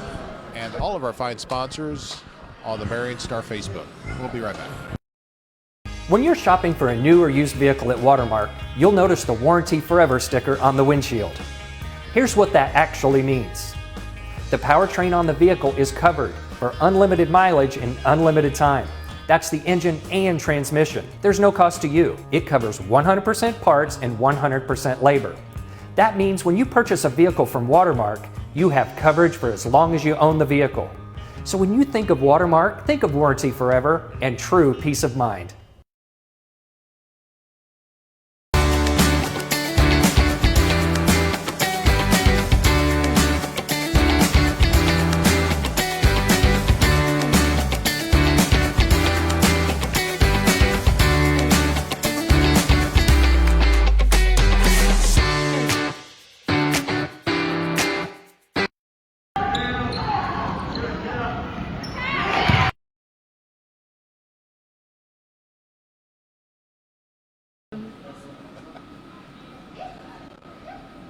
and all of our fine sponsors on the Marion Star Facebook. We'll be right back. When you're shopping for a new or used vehicle at Watermark, you'll notice the Warranty Forever sticker on the windshield. Here's what that actually means. The powertrain on the vehicle is covered for unlimited mileage and unlimited time. That's the engine and transmission. There's no cost to you. It covers 100% parts and 100% labor. That means when you purchase a vehicle from Watermark, you have coverage for as long as you own the vehicle. So when you think of Watermark, think of warranty forever and true peace of mind.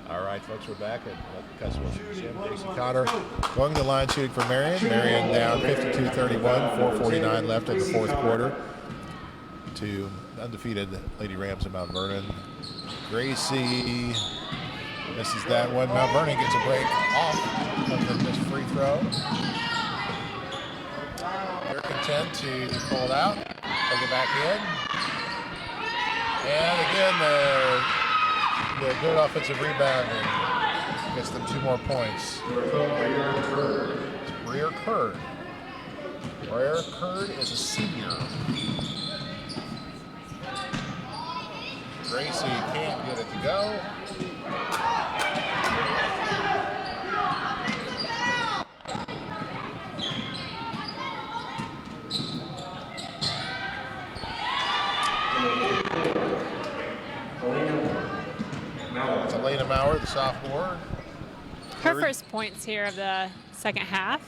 All right, folks, we're back at Cuss Gym. Casey Connor going to the line shooting for Marion. Marion down 52-31, 4:49 left in the fourth quarter to undefeated Lady Rams of Mount Vernon. Gracie misses that one. Mount Vernon gets a break off of the missed free throw. They're content to pull it out, take it back in. And again, the good offensive rebounding gets them 2 more points. Breer Curd. Breer Curd is a senior. Gracie can't get it to go. Elena Maurer, the sophomore. Her first points here of the second half.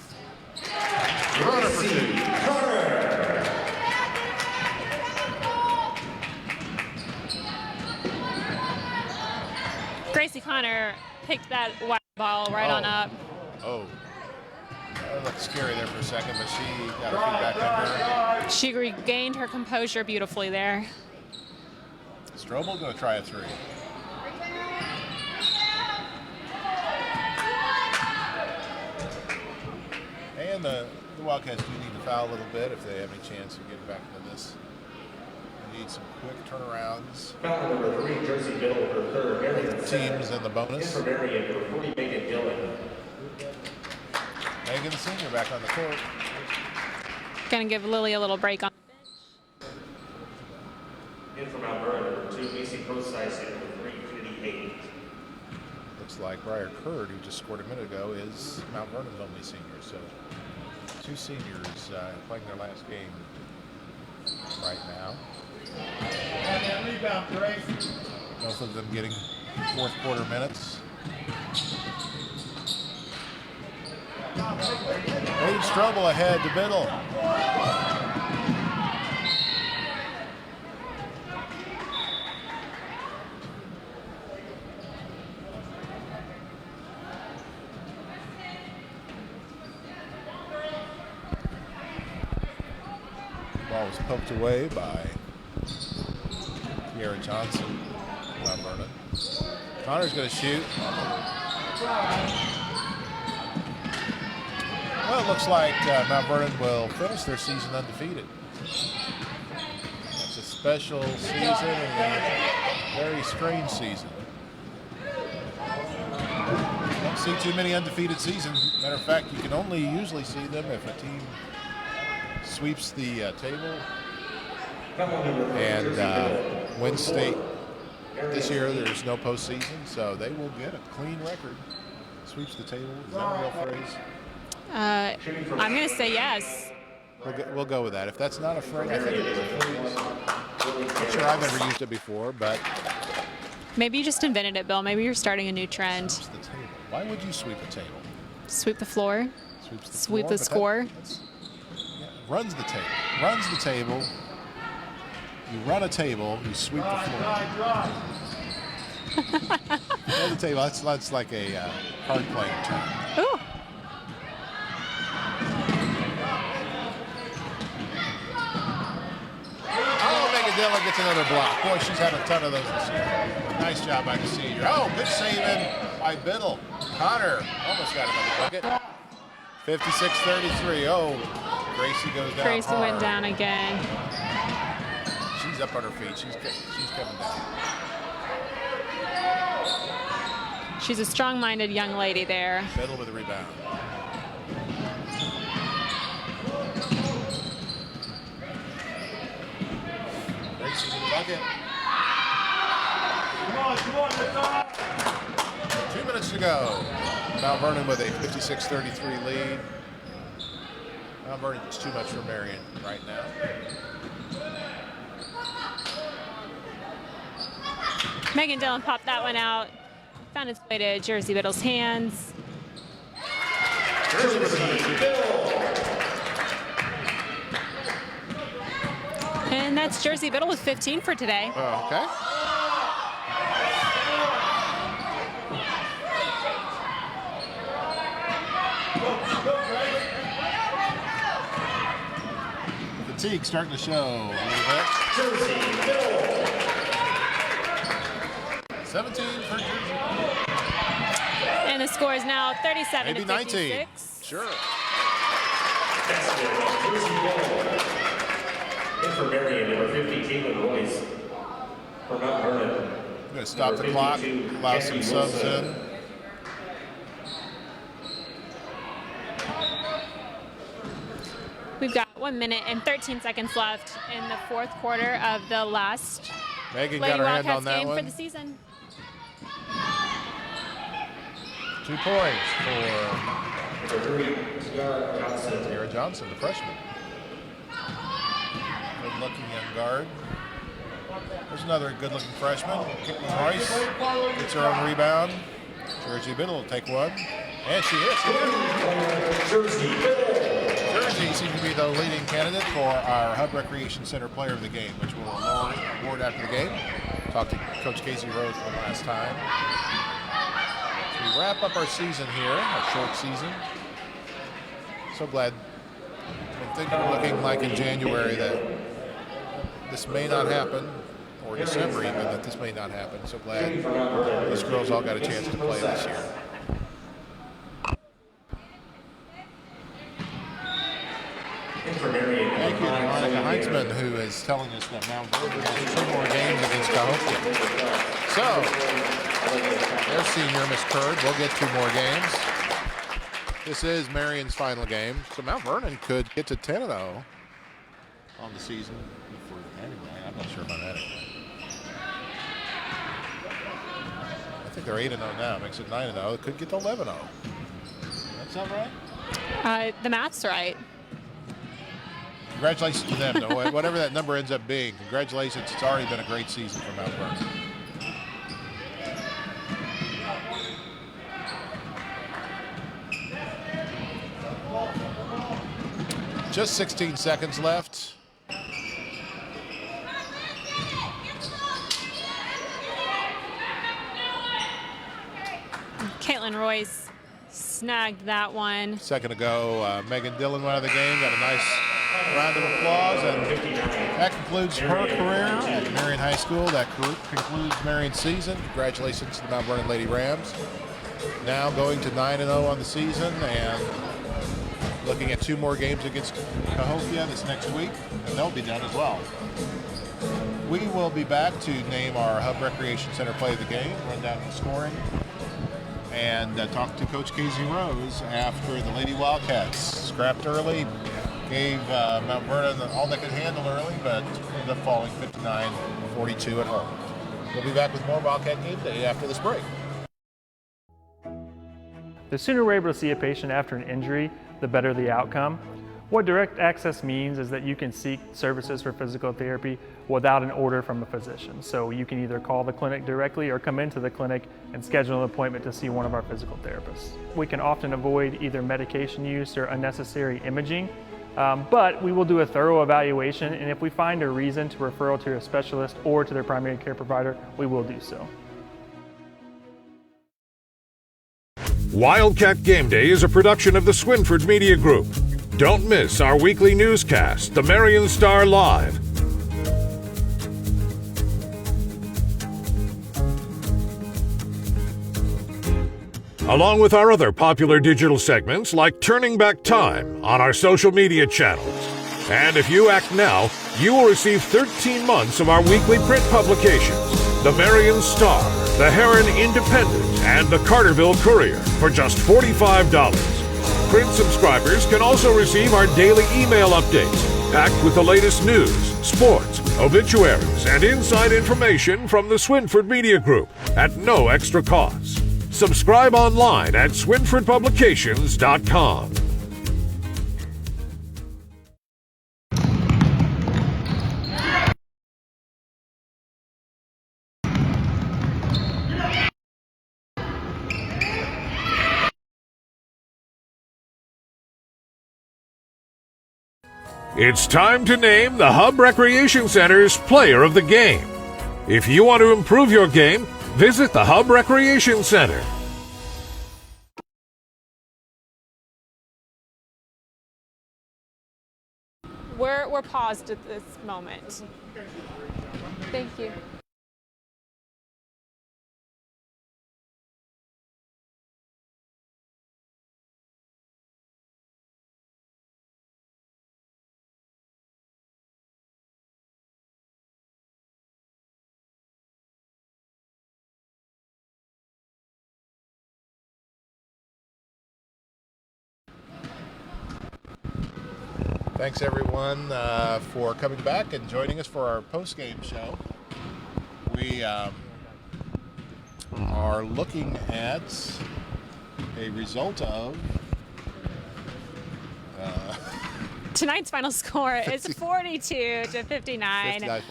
Gracie Connor picked that white ball right on up. Oh. That looked scary there for a second, but she got her feet back under. She regained her composure beautifully there. Strobel going to try a 3. And the Wildcats do need to foul a little bit if they have any chance of getting back into this. They need some quick turnarounds. Foul number 3, Jersey Biddle, her third. Marion teams in the bonus. And for Marion, number 40, Megan Dillon. Megan, the senior, back on the court. Going to give Lily a little break on the bench. In for Mount Vernon, number 2, Macy Postsize, and number 3, Kennedy Hayes. Looks like Breer Curd, who just scored a minute ago, is Mount Vernon's only senior. So 2 seniors playing their last game right now. Rebound, Grace. Both of them getting fourth quarter minutes. Paige Strobel ahead to Biddle. Ball was poked away by Kiara Johnson, Mount Vernon. Connor's going to shoot. Well, it looks like Mount Vernon will finish their season undefeated. It's a special season and a very strange season. Don't see too many undefeated seasons. Matter of fact, you can only usually see them if a team sweeps the table and wins state. This year there's no postseason, so they will get a clean record. Sweeps the table, is that a real phrase? I'm going to say yes. We'll go with that. If that's not a phrase, I think it is a phrase. Not sure I've ever used it before, but... Maybe you just invented it, Bill. Maybe you're starting a new trend. Sweeps the table. Why would you sweep a table? Sweep the floor. Sweeps the Sweep floor, the score. Runs the table. Runs the table. You run a table, you sweep the floor. Run the table, that's like a card playing term. Ooh. Oh, Megan Dillon gets another block. Boy, she's had a ton of those this year. Nice job by the senior. Oh, good saving by Biddle. Connor almost got another bucket. 56-33. Oh, Gracie goes down Gracie hard. went down again. She's up on her feet. She's coming down. She's a strong-minded young lady there. Biddle with the rebound. Gracie to the bucket. Come on, that's all. 2 minutes to go. Mount Vernon with a 56-33 lead. Mount Vernon is too much for Marion right now. Megan Dillon popped that one out. Found its way to Jersey Biddle's hands. And that's Jersey Biddle with 15 for today. Okay. Fatigue starting to show a little bit. 17 for Jersey. And the score is now 37 Maybe to 19. 56. Sure. And for Marion, number 50, Caitlin Royce. For Mount Vernon. I'm going to stop the clock, allow some subs in. We've got 1 minute and 13 seconds left in the fourth quarter of the last Megan Lady got her hand Wildcats on that game one. for the season. 2 points for Number 3, Tara Johnson, the freshman. Good-looking young guard. There's another good-looking freshman. Caitlin Royce gets her own rebound. Jersey Biddle will take one. And she hits. Jersey seems to be the leading candidate for our Hub Recreation Center Player of the Game, which we'll award after the game. Talked to Coach Casey Rose one last time. So we wrap up our season here, our short season. So glad when things are looking like in January that this may not happen, or December even, that this may not happen. So glad these girls all got a chance to play this year. Thank you to Monica Heinzman, who is telling us that Mount Vernon has 2 more games against Cahokia. So, their senior, Miss Curd, will get 2 more games. This is Marion's final game. So Mount Vernon could get to 10-0 on the season. Anyway, I'm not sure about that anyway. I think they're 8-0 now. Makes it 9-0. It could get to 11-0. That sound right? The math's right. Congratulations to them, though. Whatever that number ends up being, congratulations. It's already been a great season for Mount Vernon. Just 16 seconds left. Caitlin Royce snagged that one. Second ago, Megan Dillon went out of the game, got a nice round of applause, and that concludes her career at Marion High School. That concludes Marion's season. Congratulations to the Mount Vernon Lady Rams. Now going to 9-0 on the season and looking at 2 more games against Cahokia this next week, and they'll be done as well. We will be back to name our Hub Recreation Center Play of the Game, run down the scoring, and talk to Coach Casey Rose after the Lady Wildcats scrapped early, gave Mount Vernon all they could handle early, but ended up falling 59-42 at home. We'll be back with more Wildcat Game Day after this break. The sooner we're able to see a patient after an injury, the better the outcome. What direct access means is that you can seek services for physical therapy without an order from a physician. So you can either call the clinic directly or come into the clinic and schedule an appointment to see one of our physical therapists. We can often avoid either medication use or unnecessary imaging, but we will do a thorough evaluation, and if we find a reason to referral to a specialist or to their primary care provider, we will do so. Wildcat Game Day is a production of the Swinford Media Group. Don't miss our weekly newscast, the Marion Star Live. along with our other popular digital segments like Turning Back Time on our social media channels. And if you act now, you will receive 13 months of our weekly print publications, the Marion Star, the Heron Independent, and the Carterville Courier for just $45. Print subscribers can also receive our daily email updates, packed with the latest news, sports, obituaries, and inside information from the Swinford Media Group at no extra cost. Subscribe online at swinfordpublications.com. It's time to name the Hub Recreation Center's Player of the Game. If you want to improve your game, visit the Hub Recreation Center. We're paused at this moment. Thank you. Thanks, everyone, for coming back and joining us for our post-game show. We are looking at a result of... Tonight's final score is 42-59.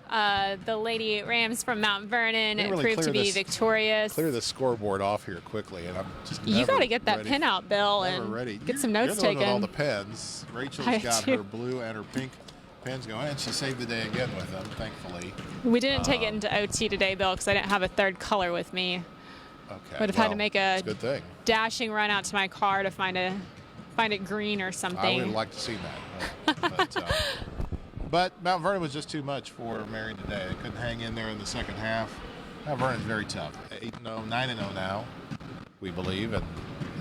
59-42. The Lady Rams from Mount Vernon really proved to be victorious. Clear the scoreboard off here quickly, and I'm just never You got to get that ready. pen out, Bill, Never and ready. get some notes You're the one taken. with all the pens. Rachel's got her blue and her pink pens going, and she saved the day again with them, thankfully. We didn't take it into OT today, Bill, because I didn't have a third color with me. Okay. Would have had to make a good thing. dashing run out to my car to find it green or something. I would have liked to see that. But Mount Vernon was just too much for Marion today. They couldn't hang in there in the second half. Mount Vernon's very tough. 8-0, 9-0 now, we believe, and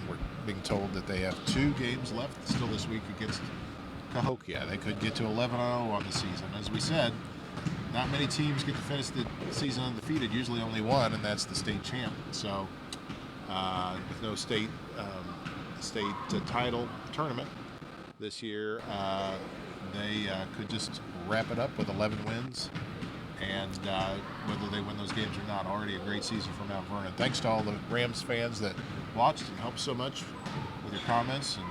we're being told that they have 2 games left still this week against Cahokia. They could get to 11-0 on the season. As we said, not many teams get to finish the season undefeated. Usually only one, and that's the state champ. So with no state title tournament this year, they could just wrap it up with 11 wins, and whether they win those games or not, already a great season for Mount Vernon. Thanks to all the Rams fans that watched and helped so much with your comments and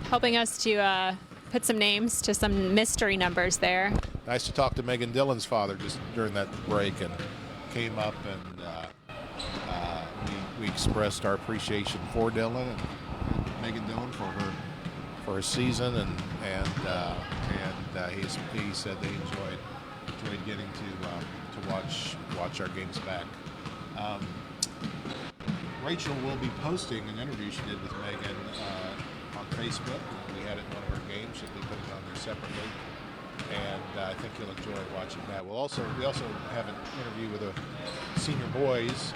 helping us to put some names to some mystery numbers there. Nice to talk to Megan Dillon's father just during that break, and came up and we expressed our appreciation for Dillon and Megan Dillon for her season, and he said they enjoyed getting to watch our games back. Rachel will be posting an interview she did with Megan on Facebook. We had it in one of our games. She'll be putting it on there separately, and I think you'll enjoy watching that. We also have an interview with the senior boys,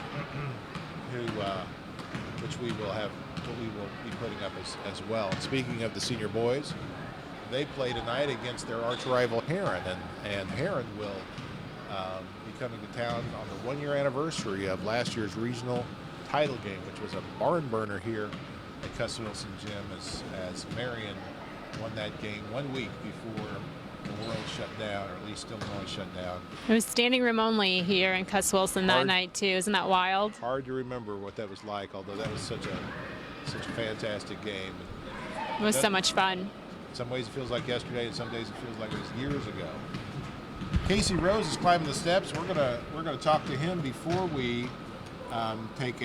which we will be putting up as well. And speaking of the senior boys, they play tonight against their arch rival Heron, and Heron will be coming to town on the 1-year anniversary of last year's regional title game, which was a barn burner here at Cuss Wilson Gym, as Marion won that game 1 week before the world shut down, or at least Illinois shut down. It was standing room only here in Cuss Wilson that night too. Isn't that wild? Hard to remember what that was like, although that was such a fantastic game. It was so much fun. In some ways it feels like yesterday, in some days it feels like it was years ago. Casey Rose is climbing the steps. We're gonna talk to him before we take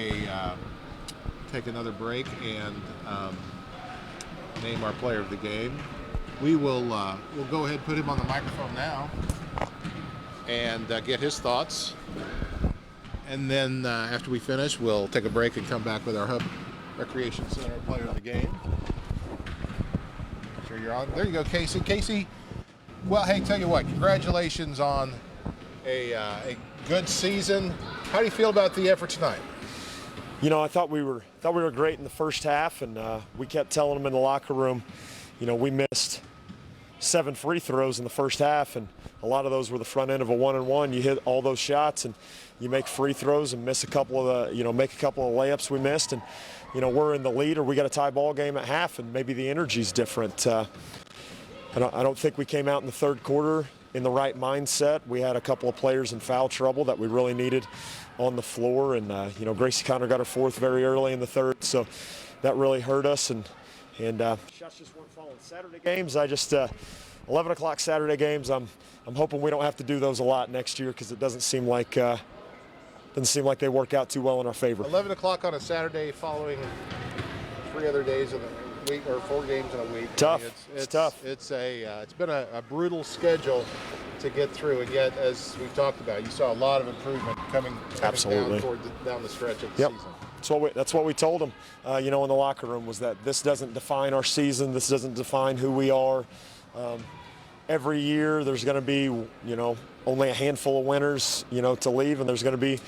another break and name our player of the game. We'll go ahead and put him on the microphone now and get his thoughts. And then after we finish, we'll take a break and come back with our Hub Recreation Center player of the game. Make sure you're on. There you go, Casey. Casey, well, hey, tell you what, congratulations on a good season. How do you feel about the effort tonight? I thought we were great in the first half, and we kept telling them in the locker room, we missed 7 free throws in the first half, and a lot of those were the front end of a 1-and-1. You hit all those shots, and you make free throws and miss a couple of make a couple of layups we missed, and we're in the lead, or we got a tie ball game at half, and maybe the energy's different. I don't think we came out in the third quarter in the right mindset. We had a couple of players in foul trouble that we really needed on the floor, and Gracie Connor got her 4th very early in the third, so that really hurt us. And shots just weren't falling. Saturday games, 11 o'clock Saturday games. I'm hoping we don't have to do those a lot next year, because it doesn't seem like they work out too well in our favor. 11 o'clock on a Saturday following 3 other days of the week, or 4 games in a week. Tough. It's tough. It's been a brutal schedule to get through, and yet, as we've talked about, you saw a lot of improvement coming Absolutely. down the stretch of the season. That's what we told them, in the locker room, was that this doesn't define our season. This doesn't define who we are. Every year there's going to be, only a handful of winners, to leave, and there's going to be,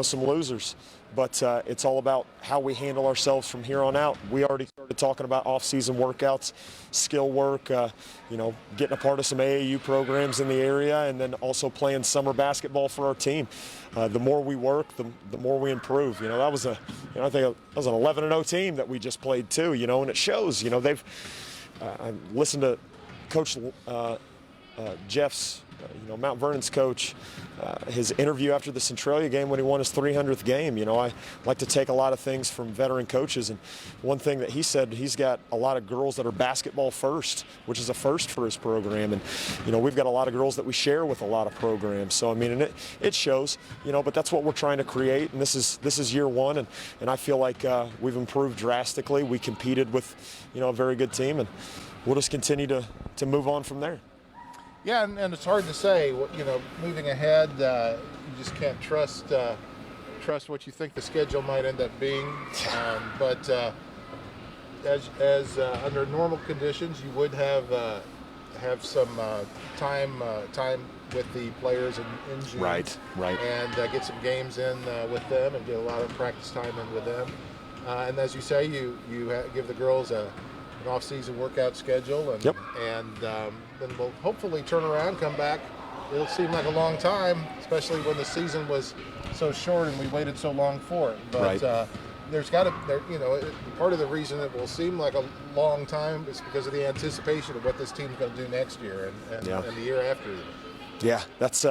some losers. But it's all about how we handle ourselves from here on out. We already started talking about off-season workouts, skill work, getting a part of some AAU programs in the area, and then also playing summer basketball for our team. The more we work, the more we improve. That was I think that was an 11-0 team that we just played too. And it shows. They've. I listened to Coach Jeff's. Mount Vernon's coach, his interview after the Centralia game when he won his 300th game. I like to take a lot of things from veteran coaches, and one thing that he said, he's got a lot of girls that are basketball first, which is a first for his program, and we've got a lot of girls that we share with a lot of programs. So and it shows, but that's what we're trying to create, and this is year one, and I feel like we've improved drastically. We competed with a very good team, and we'll just continue to move on from there. Yeah, and it's hard to say. Moving ahead, you just can't trust what you think the schedule might end up being. But as under normal conditions, you would have some time with the players in June. Right. And get some games in with them, and get a lot of practice time in with them. And as you say, you give the girls an off-season workout schedule, and then we'll hopefully turn around, come back. It'll seem like a long time, especially when the season was so short and we waited so long for it. But there's got to, part of the reason it will seem like a long time is because of the anticipation of what this team's going to do next year and the year after. Yeah, that's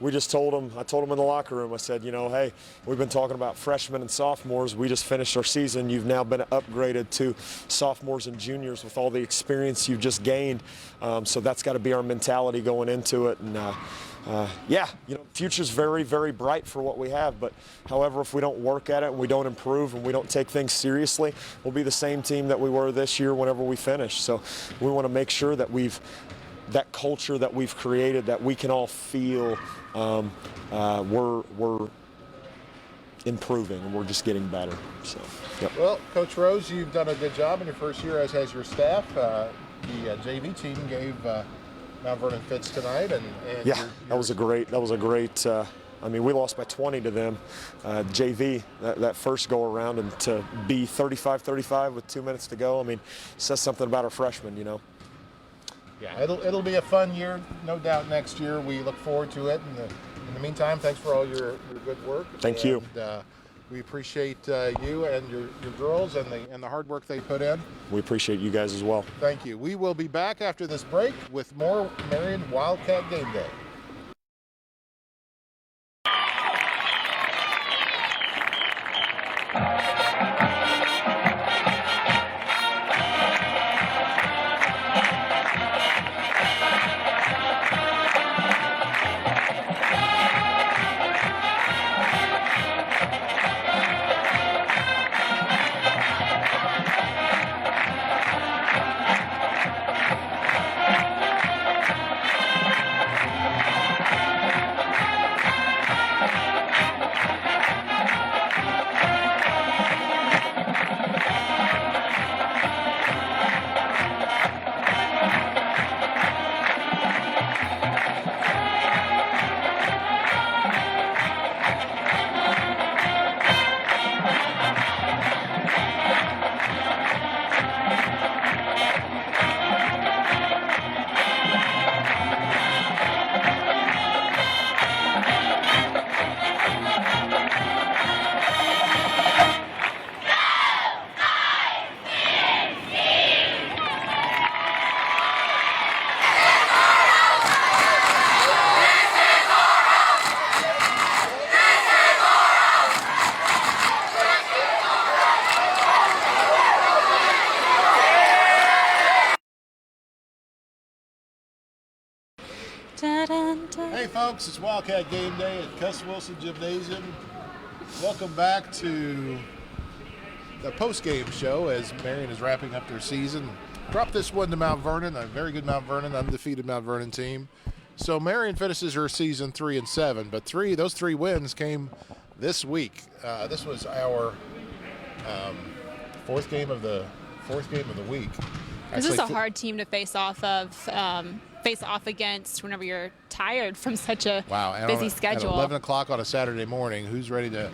we just told them. I told them in the locker room. I said, hey, we've been talking about freshmen and sophomores. We just finished our season. You've now been upgraded to sophomores and juniors with all the experience you've just gained. So that's got to be our mentality going into it. And future's very, very bright for what we have. But however, if we don't work at it and we don't improve and we don't take things seriously, we'll be the same team that we were this year whenever we finish. So we want to make sure that that culture that we've created, that we can all feel we're improving and we're just getting better. So, Well, Coach Rose, you've done a good job in your first year, as has your staff. The JV team gave Mount Vernon fits tonight, and that was a great. We lost by 20 to them. JV, that first go around, and to be 35-35 with 2 minutes to go, says something about our freshmen, Yeah, it'll be a fun year, no doubt. Next year, we look forward to it. And in the meantime, thanks for all your good work. Thank you. We appreciate you and your girls and the hard work they put in. We appreciate you guys as well. Thank you. We will be back after this break with more Marion Wildcat Game Day. folks. It's Wildcat Game Day at Cuss Wilson Gymnasium. Welcome back to the post-game show as Marion is wrapping up their season. Dropped this one to Mount Vernon, a very good Mount Vernon, undefeated Mount Vernon team. So Marion finishes her season 3-7, but those three wins came this week. This was our fourth game of the week. This is a hard team to face off against whenever you're tired from such a busy schedule. At 11 o'clock on a Saturday morning, who's ready to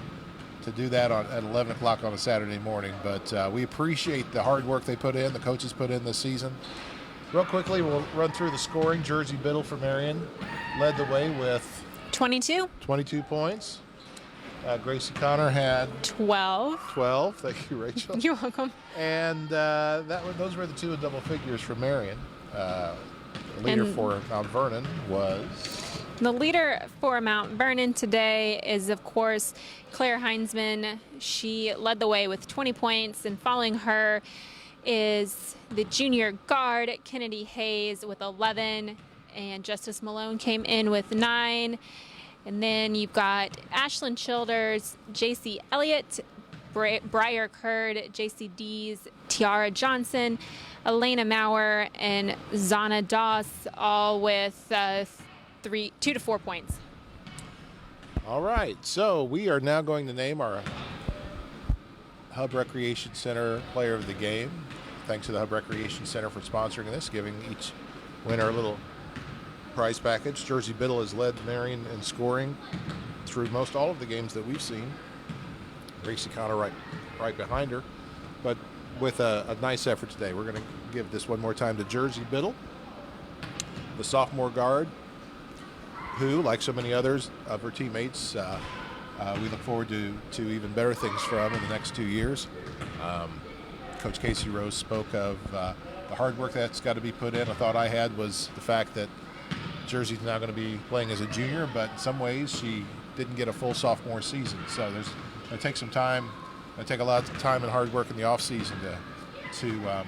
do that at 11 o'clock on a Saturday morning? But we appreciate the hard work they put in, the coaches put in this season. Real quickly, we'll run through the scoring. Jersey Biddle for Marion led the way with 22 points. Gracie Connor had 12. Thank you, Rachel. You're welcome. And those were the two in double figures for Marion. The leader for Mount Vernon was... The leader for Mount Vernon today is, of course, Claire Heinzman. She led the way with 20 points, and following her is the junior guard, Kennedy Hayes, with 11, and Justice Malone came in with 9. And then you've got Ashlyn Childers, J.C. Elliott, Briar Curd, J.C. Dees, Tiara Johnson, Elena Maurer, and Zana Doss, all with 2 to 4 points. All right, so we are now going to name our Hub Recreation Center player of the game. Thanks to the Hub Recreation Center for sponsoring this, giving each winner a little prize package. Jersey Biddle has led Marion in scoring through most all of the games that we've seen. Gracie Connor right behind her, but with a nice effort today. We're going to give this one more time to Jersey Biddle, the sophomore guard, who, like so many others of her teammates, we look forward to even better things from in the next 2 years. Coach Casey Rose spoke of the hard work that's got to be put in. A thought I had was the fact that Jersey's now going to be playing as a junior, but in some ways she didn't get a full sophomore season. So there's going to take some time. Going to take a lot of time and hard work in the off season to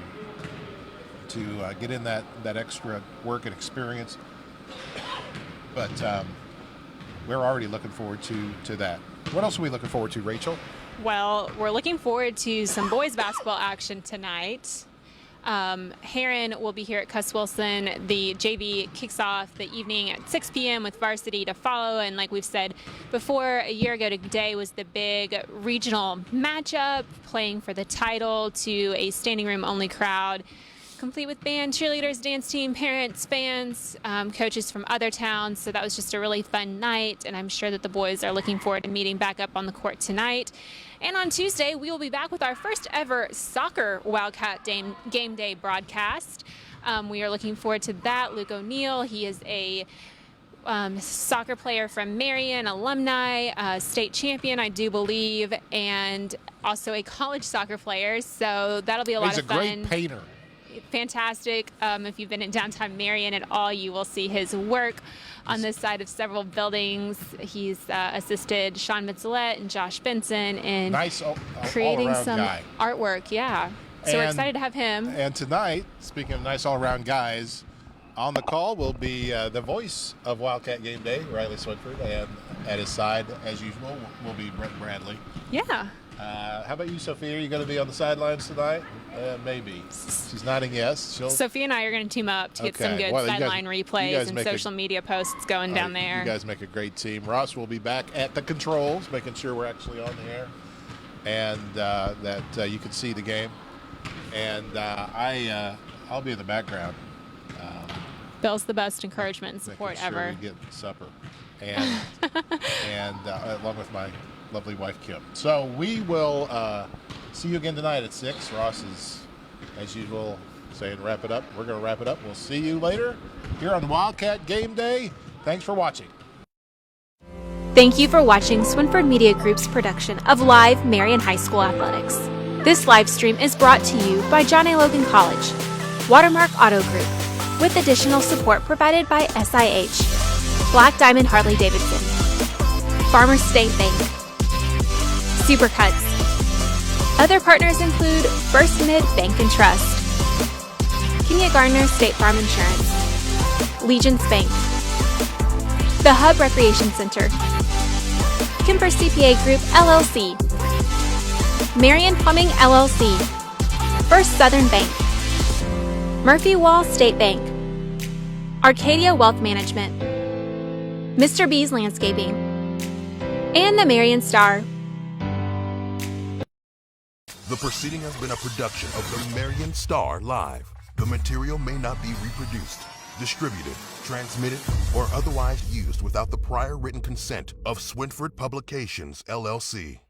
get in that extra work and experience. But we're already looking forward to that. What else are we looking forward to, Rachel? Well, we're looking forward to some boys basketball action tonight. Heron will be here at Cuss Wilson. The JV kicks off the evening at 6 p.m. with Varsity to follow. And like we've said before, a year ago today was the big regional matchup, playing for the title to a standing room only crowd, complete with band, cheerleaders, dance team, parents, fans, coaches from other towns. So that was just a really fun night, and I'm sure that the boys are looking forward to meeting back up on the court tonight. And on Tuesday, we will be back with our first ever soccer Wildcat Game Day broadcast. We are looking forward to that. Luke O'Neill, he is a soccer player from Marion, alumni, state champion, I do believe, and also a college soccer player. So that'll be a lot of fun. He's a great painter. Fantastic. If you've been in downtown Marion at all, you will see his work on this side of several buildings. He's assisted Sean Mitzellet and Josh Benson in creating some artwork. Yeah. So we're excited to have him. And tonight, speaking of nice all-around guys, on the call will be the voice of Wildcat Game Day, Riley Swinford, and at his side, as usual, will be Brent Bradley. Yeah. How about you, Sophia? Are you going to be on the sidelines tonight? Maybe. She's nodding yes. Sophia and I are going to team up to get some good sideline replays and social media posts going down there. You guys make a great team. Ross will be back at the controls, making sure we're actually on the air and that you can see the game. And I'll be in the background. Bill's the best encouragement and support ever. We get supper, and along with my lovely wife Kim. So we will see you again tonight at 6. Ross is, as usual, saying wrap it up. We're going to wrap it up. We'll see you later here on Wildcat Game Day. Thanks for watching. Thank you for watching Swinford Media Group's production of Live Marion High School Athletics. This live stream is brought to you by John A. Logan College, Watermark Auto Group, with additional support provided by SIH, Black Diamond Harley Davidson, Farmers State Bank, Supercuts. Other partners include First Mid Bank and Trust, Kenya Gardner State Farm Insurance, Legence Bank, The Hub Recreation Center, Kemper CPA Group LLC, Marion Plumbing LLC, First Southern Bank, Murphy Wall State Bank, Arcadia Wealth Management, Mr. B's Landscaping, and the Marion Star. The proceeding has been a production of the Marion Star Live. The material may not be reproduced, distributed, transmitted, or otherwise used without the prior written consent of Swinford Publications, LLC.